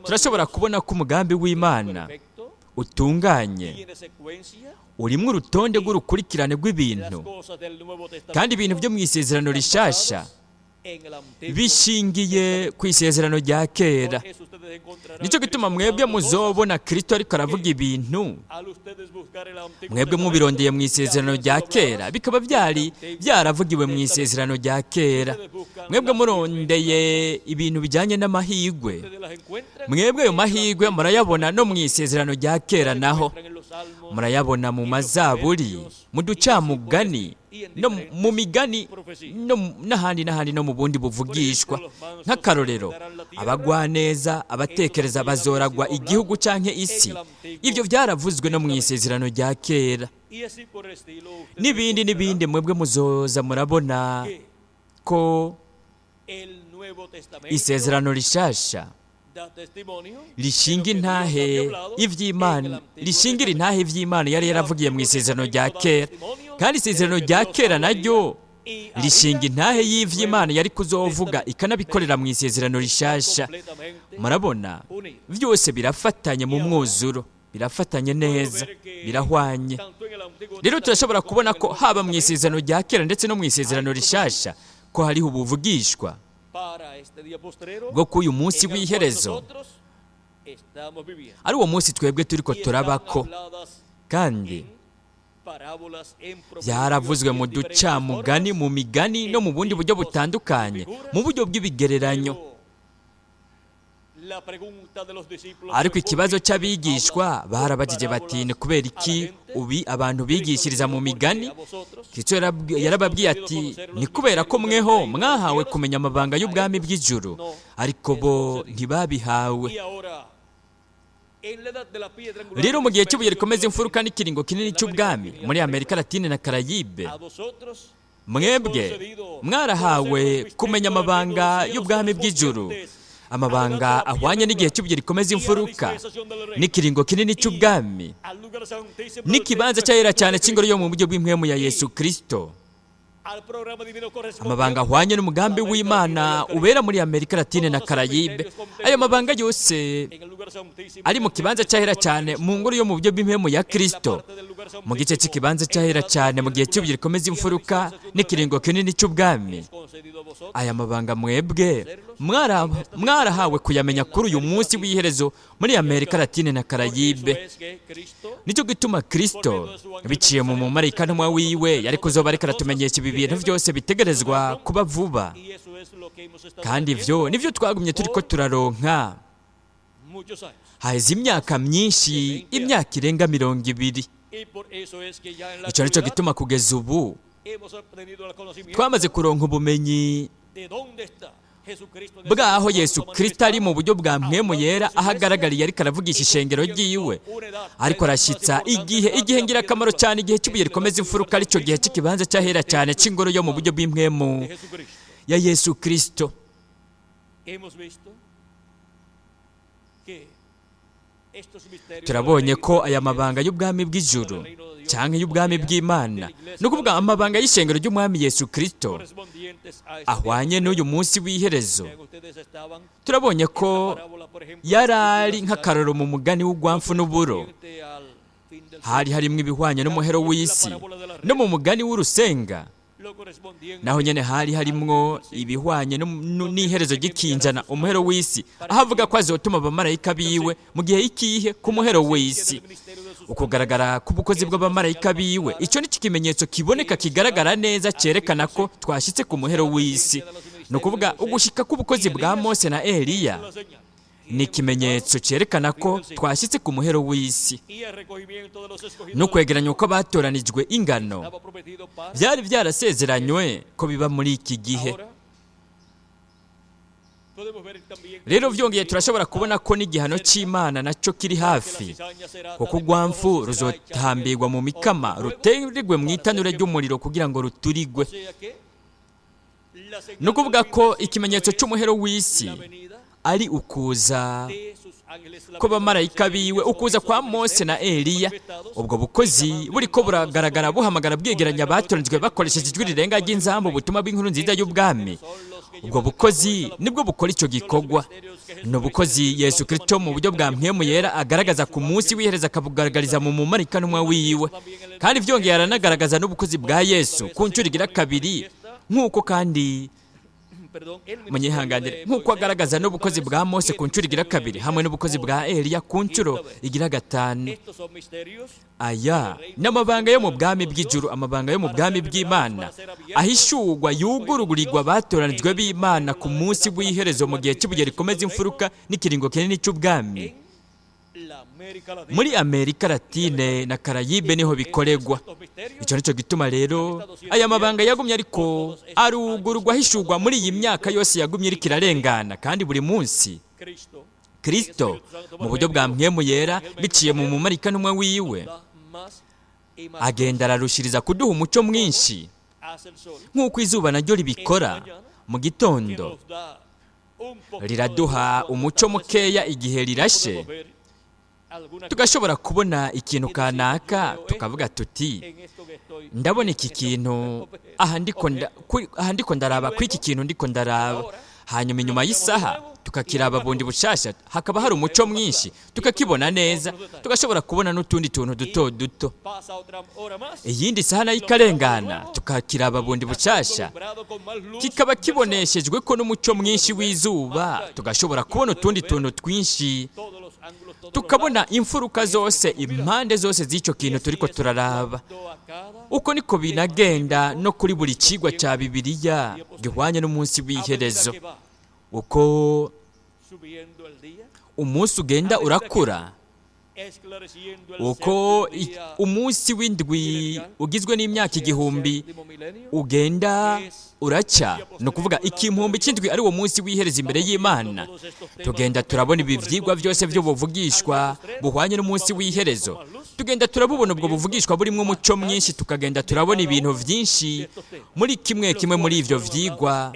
turashobora kubona ko umugambi w'Imana utunganye, urimo urutonde rw'urukurikirane rw'ibintu, kandi ibintu byo mu isezerano rishasha bishingiye ku isezerano rya kera. Nicyo gituma mwebwe muzobona Kristo ariko aravuga ibintu, mwebwe mubirondeye mu isezerano rya kera, bikaba byaravugiwe mu isezerano rya kera. Mwebwe murondeye ibintu bijyanye n'amahigwe, mwebwe ayo mahigwe murayabona no mu isezerano rya kera naho. murayabona mu mazaburi, mu ducamugani, no mu migani, n'ahandi no mu bundi buvugishwa. Nk'akarorero, abagwaneza, abatekereza bazoragwa igihugu canke isi. Ibyo byaravuzwe no mu isezerano rya kera. N'ibindi mwebwe muzoza murabona ko isezerano rishasha rishingira intahe ivy'Imana yari yaravugiye mu isezerano rya kera, kandi isezerano rya kera naryo rishinga intahe y'ivy'Imana yari kuzovuga ikanabikorera mu isezerano rishasha. Murabona, byose birafatanye mu mwuzuro, birafatanye neza, birahwanye. Rero turashobora kubona ko haba mu isezerano rya kera ndetse no mu isezerano rishasha ko hariho ubuvugishwa bwo k'uyu munsi w'iherezo, ari uwo munsi twebwe turiko turabako, kandi byaravuzwe mu ducamugani, mu migani no mu bundi buryo butandukanye, mu buryo bw'ibigereranyo. Ariko ikibazo cy'abigishwa barabagije bati, ni kubera iki ubi abantu bigishiriza mu migani? Kristo yarababwiye ati, ni kubera ko mweho mwahawe kumenya amabanga y'ubwami bw'ijuru, ariko bo ntibabihawe. Rero mu gihe cy'ubuye rikomeza imfuruka n'ikiringo kinini cy'ubwami muri Amerika Latine na Karayibe, mwebwe mwarahawe kumenya amabanga y'ubwami bw'ijuru, amabanga ahwanye n'igihe cy'ubuye rikomeza imfuruka n'ikiringo kinini cy'ubwami, n'ikibanza cyahera cyane cy'ingoro yo mu buryo bw'impwemu ya Yesu Kristo. Amabanga ahwanye n'umugambi w'Imana ubera muri Amerika Latine na Karayibe. Ayo mabanga yose ari mu kibanza cyahera cyane mu ngoro yo mu buryo bw'impwemu ya Kristo, mu gice cy'ikibanza cyahera cyane mu gihe cy'ubuye rikomeza imfuruka n'ikiringo kinini cy'ubwami. Aya mabanga mwebwe mwarahawe kuyamenya kuri uyu munsi w'iherezo muri Amerika Latine na Karayibe. Nicyo gituma Kristo biciye mu mumarayika ntumwa wiwe yari kuzoba ariko aratumenyesha ibi bintu byose bitegerezwa kuba vuba, kandi ivyo nivyo twagumye turiko turaronka haheze imyaka myinshi, imyaka irenga 20. Ico nico gituma kugeza ubu twamaze kuronka ubumenyi bw'aho Yesu Kristo ari mu buryo bwa mpwemu yera, ahagaragariye ariko aravugisha ishengero ryiwe, ariko arashitsa igihe ngirakamaro cyane, igihe cy'ubuye rikomeza imfuruka, aricyo gihe cy'ikibanza cyahera cyane cy'ingoro yo mu buryo bw'impwemu ya Yesu Kristo. Turabonye ko aya mabanga y'ubwami bw'ijuru cyangwa y'ubwami bw'Imana, ni ukuvuga amabanga y'ishengero ry'umwami Yesu Kristo ahwanye n'uyu munsi w'iherezo. Turabonye ko yarari nk'akaroro mu mugani w'ugwamfu n'uburo, hari harimo ibihwanye n'umuhero w'isi, no mu mugani w'urusenga naho nyene hari harimwo ibihwanye n'iherezo ry'ikinjana, umuhero w'isi, aho avuga ko azotuma abamarayika biwe mu gihe ikihe ku muhero w'isi. Ukugaragara k'ubukozi bw'abamarayika biwe, icyo ni ikimenyetso kiboneka kigaragara neza cyerekana ko twashyitse ku muhero w'isi. Ni ukuvuga ugushika k'ubukozi bwa Mose na Eliya ni ikimenyetso cyerekana ko twashyitse ku muhero w'isi. No kwegeranya uko batoranijwe ingano byari byarasezeranywe ko biba muri iki gihe. Rero vyongeye turashobora kubona ko n'igihano cy'Imana nacyo kiri hafi, kuko urwamfu ruzotambirwa mu mikama, ruterigwe mu itanura ry'umuriro kugira ngo ruturigwe. Ni ukuvuga ko ikimenyetso cy'umuhero w'isi ari ukuza ko bamarayika biwe, ukuza kwa Mose na Eliya. Ubwo bukozi buri ko buragaragara buhamagara bwegeranya batoranijwe bakoresheje ijwi rirenga ry'inzambu, ubutumwa bw'inkuru nziza y'ubwami. Ubwo bukozi nibwo bukora icyo gikorwa. Ni ubukozi Yesu Kristo mu buryo bwa mpwemu yera agaragaza ku munsi w'iherezo, akabugaragariza mu mumarayika ntumwa wiwe, kandi vyongeye aranagaragaza n'ubukozi bwa Yesu ku ncuro igira kabiri, nk'uko kandi munyihanganire, nk'uko agaragaza n'ubukozi bwa Mose ku ncuro igira kabiri, hamwe n'ubukozi bwa Eliya ku ncuro igira gatanu. Aya n'amabanga yo mu bwami bw'ijuru, amabanga yo mu bwami bw'Imana ahishurwa, yugurugurirwa batoranijwe b'Imana ku munsi w'iherezo mu gihe cy'ubuye rikomeza imfuruka n'ikiringo kinini cy'ubwami. muri Amerika Latine na Karayibe niho bikoregwa. Icyo nicyo gituma rero aya mabanga yagumye ariko arugurwa hishurwa muri iyi myaka yose yagumye iriko irarengana, kandi buri munsi Kristo mu buryo bwa mpwemu yera biciye mu mumarika n'umwe wiwe agenda ararushiriza kuduha umuco mwinshi, nk'uko izuba naryo ribikora mu gitondo riraduha umuco mukeya igihe rirashe, tugashobora kubona ikintu kanaka tukavuga tuti ndabona iki kintu aha ndiko ndaraba ku iki kintu ndiko ndaraba, hanyuma inyuma y'isaha tukakiraba bundi bushasha hakaba hari umuco mwinshi tukakibona neza, tugashobora kubona n'utundi tuntu duto duto. Iyindi saha nayo ikarengana tukakiraba bundi bushasha kikaba kiboneshejwe ko n'umuco mwinshi w'izuba, tugashobora kubona utundi tuntu twinshi, tukabona imfuruka zose, impande zose z'icyo kintu turiko turaraba. Uko niko binagenda no kuri buri cigwa cya Bibiliya gihwanye n'umunsi w'iherezo. Uko umunsi ugenda urakura, uko umunsi w'indwi ugizwe n'imyaka 1000 ugenda uraca, no kuvuga ikimpumbi cy'indwi ari wo munsi w'iherezo imbere y'Imana, tugenda turabona ibi vyigwa byose byo buvugishwa buhwanye n'umunsi w'iherezo, tugenda turabubona ubwo buvugishwa burimo umuco mwinshi, tukagenda turabona ibintu vyinshi muri kimwe muri ivyo vyigwa,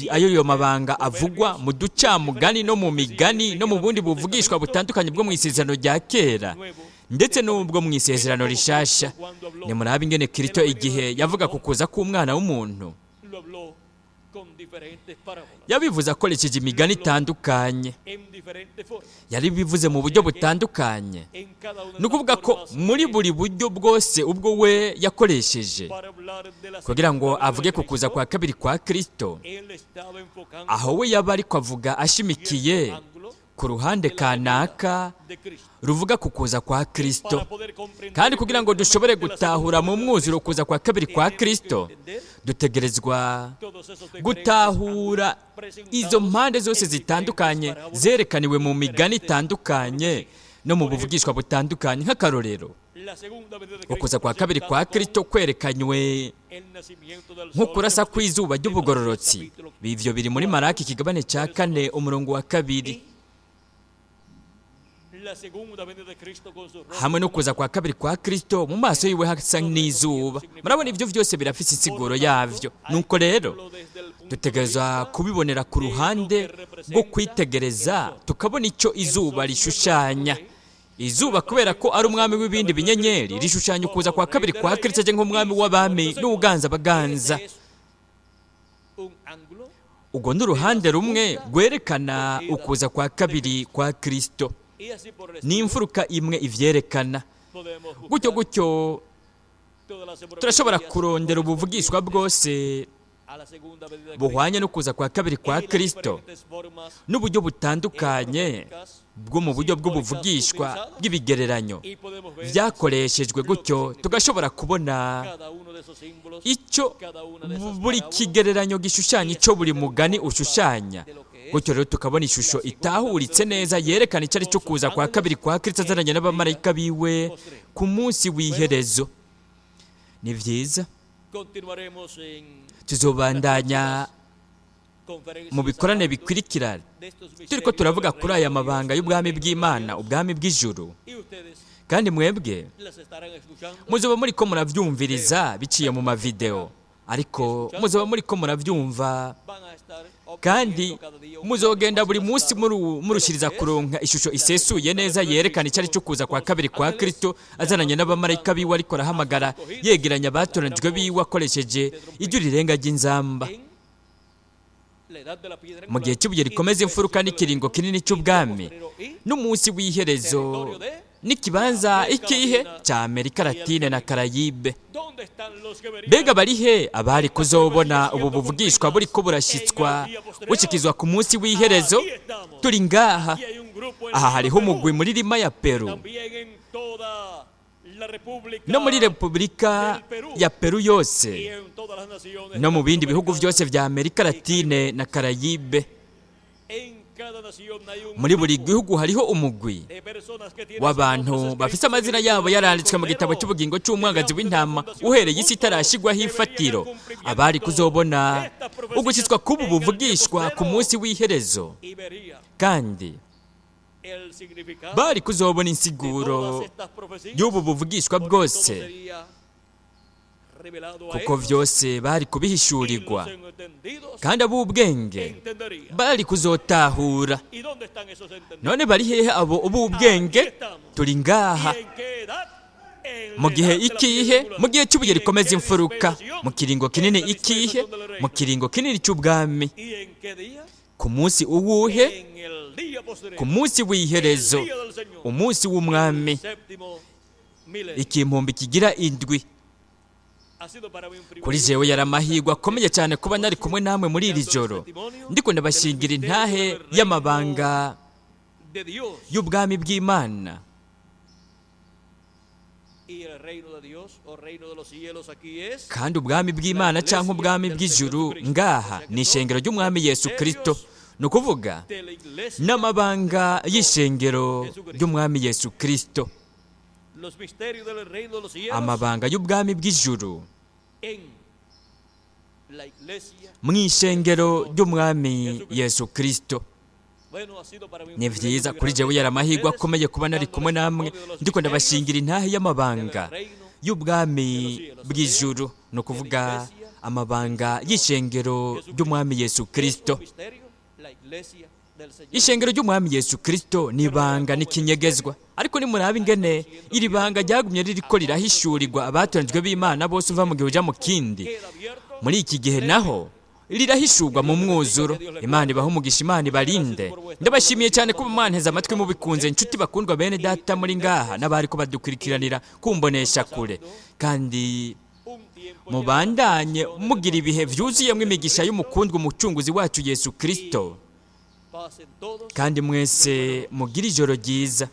ayo mabanga avugwa mu ducamugani no mu migani no mu bundi buvugishwa butandukanye bwo mu isezerano rya kera ndetse n'ubwo mu isezerano rishasha. Nimurabe ingene Kristo igihe yavuga ku kuza k'umwana w'umuntu yabivuze akoresheje imigani itandukanye, yari bivuze mu buryo butandukanye, ni ukuvuga ko muri buri buryo bwose ubwo we yakoresheje kugira ngo avuge ku kuza kwa kabiri kwa Kristo, aho we yaba ariko avuga ashimikiye ku ruhande kanaka ruvuga ku kuza kwa Kristo. Kandi kugira ngo dushobore gutahura mu mwuzuro kuza kwa kabiri kwa Kristo, dutegerezwa gutahura izo mpande zose zitandukanye zerekaniwe mu migani itandukanye no mu buvugishwa butandukanye. Nk'akarorero, ukuza kwa kabiri kwa Kristo kwerekanywe nko kurasa kw'izuba ry'ubugororotsi. Ivyo biri muri Maraki ikigabane cya 4 umurongo wa 2. Hamwe no kuza kwa kabiri kwa Kristo mu maso yiwe hasa n'izuba. Murabona ibyo byose birafise isiguro yavyo. Nuko rero dutegereza kubibonera ku ruhande rwo kwitegereza, tukabona icyo izuba rishushanya. Izuba kubera ko ari umwami w'ibindi binyenyeri, rishushanya ukuza kwa kabiri kwa Kristo je nk'umwami w'abami n'uganza baganza. Ubwo n'uruhande rumwe rwerekana ukuza kwa kabiri kwa Kristo, ni imfuruka imwe ivyerekana. Gutyo turashobora kurondera ubuvugishwa bwose buhwanye no kuza kwa kabiri kwa Kristo n'uburyo butandukanye bwo mu buryo bw'ubuvugishwa bw'ibigereranyo vyakoreshejwe, gutyo tugashobora kubona icyo buri kigereranyo gishushanya, icyo buri mugani ushushanya. Gutyo rero tukabona ishusho itahuritse neza yerekana icyo ari cyo kuza kwa kabiri kwa Kristo azananye n'abamarayika biwe ku munsi w'iherezo. Ni vyiza, tuzobandanya mu bikorane bikurikira turiko turavuga kuri aya mabanga y'ubwami bw'Imana, ubwami bw'ijuru, kandi mwebwe muzoba muriko muravyumviriza biciye mu mavideo, ariko muzoba muriko muravyumva kandi muzogenda buri munsi murushiriza kuronka ishusho isesuye neza yerekana icyo ari cyo kuza kwa kabiri kwa Kristo azananye n'abamarayika biwe ariko arahamagara yegeranya abatoranijwe biwe akoresheje ijwi rirenga ry'inzamba. Mu gihe cy'ubuye rikomeza imfuruka n'ikiringo kinini cy'ubwami n'umunsi w'iherezo n'ikibanza ikihe cya Amerika Latine na Karayibe. Mbega barihe abari kuzobona ubu buvugishwa buriko burashitswa bushikizwa ku munsi w'iherezo? Turi ngaha. Aha hariho umugwi muri Lima ya Peru no muri Repubulika ya Peru yose no mu bindi bihugu byose vya Amerika Latine na Karayibe. muri buri gihugu hariho umugwi w'abantu bafise amazina yabo yaranditswe mu gitabo cy'ubugingo cy'umwagazi w'intama uhereye isi itarashyirwaho ifatiro. Abari kuzobona ugushyitswa k'ubu buvugishwa ku munsi w'iherezo, kandi bari kuzobona insiguro y'ubu buvugishwa bwose, kuko byose bari kubihishurirwa, kandi ab'ubwenge bari kuzotahura. None bari hehe abo ubwenge? Turi ngaha mu gihe ikihe? Mu gihe cy'ubuye rikomeza imfuruka, mu kiringo kinini ikihe? Mu kiringo kinini cy'ubwami. Ku munsi uwuhe? Ku munsi w'iherezo, umunsi w'umwami, ikimpumbi kigira indwi. Kuri jewe yari amahirwe akomeye cyane kuba nari kumwe namwe muri iri joro, ndiko ndabashingira intahe y'amabanga y'ubwami bw'Imana. Kandi ubwami bw'Imana cyangwa ubwami bw'ijuru ngaha ni ishengero ry'umwami Yesu Kristo, ni ukuvuga n'amabanga y'ishengero ry'umwami Yesu Kristo. Amabanga y'ubwami bw'ijuru mu ishengero ry'umwami Yesu Kristo. Ni byiza kuri jewe yari amahirwe akomeye kuba nari kumwe namwe, ndiko ndabashingira intahe y'amabanga y'ubwami bw'ijuru, ni ukuvuga amabanga y'ishengero ry'umwami Yesu Kristo. Ishengero ry'umwami Yesu Kristo ni ibanga n'ikinyegezwa, ariko nimuraba ingene iri banga ryagumye ririko rirahishurirwa abatoranijwe b'Imana bose uva mu gihe uja mu kindi. Muri iki gihe naho rirahishurwa mu mwuzuro. Imana ibahe umugisha, Imana ibarinde. Ndabashimiye cyane kuba mwanteze amatwi mubikunze, inshuti bakundwa bene data muri ngaha n'abari ko badukurikiranira kumbonesha kure, kandi mubandanye mugira ibihe byuzuyemo imigisha y'umukundwa umucunguzi wacu Yesu Kristo, kandi mwese mugira ijoro ryiza.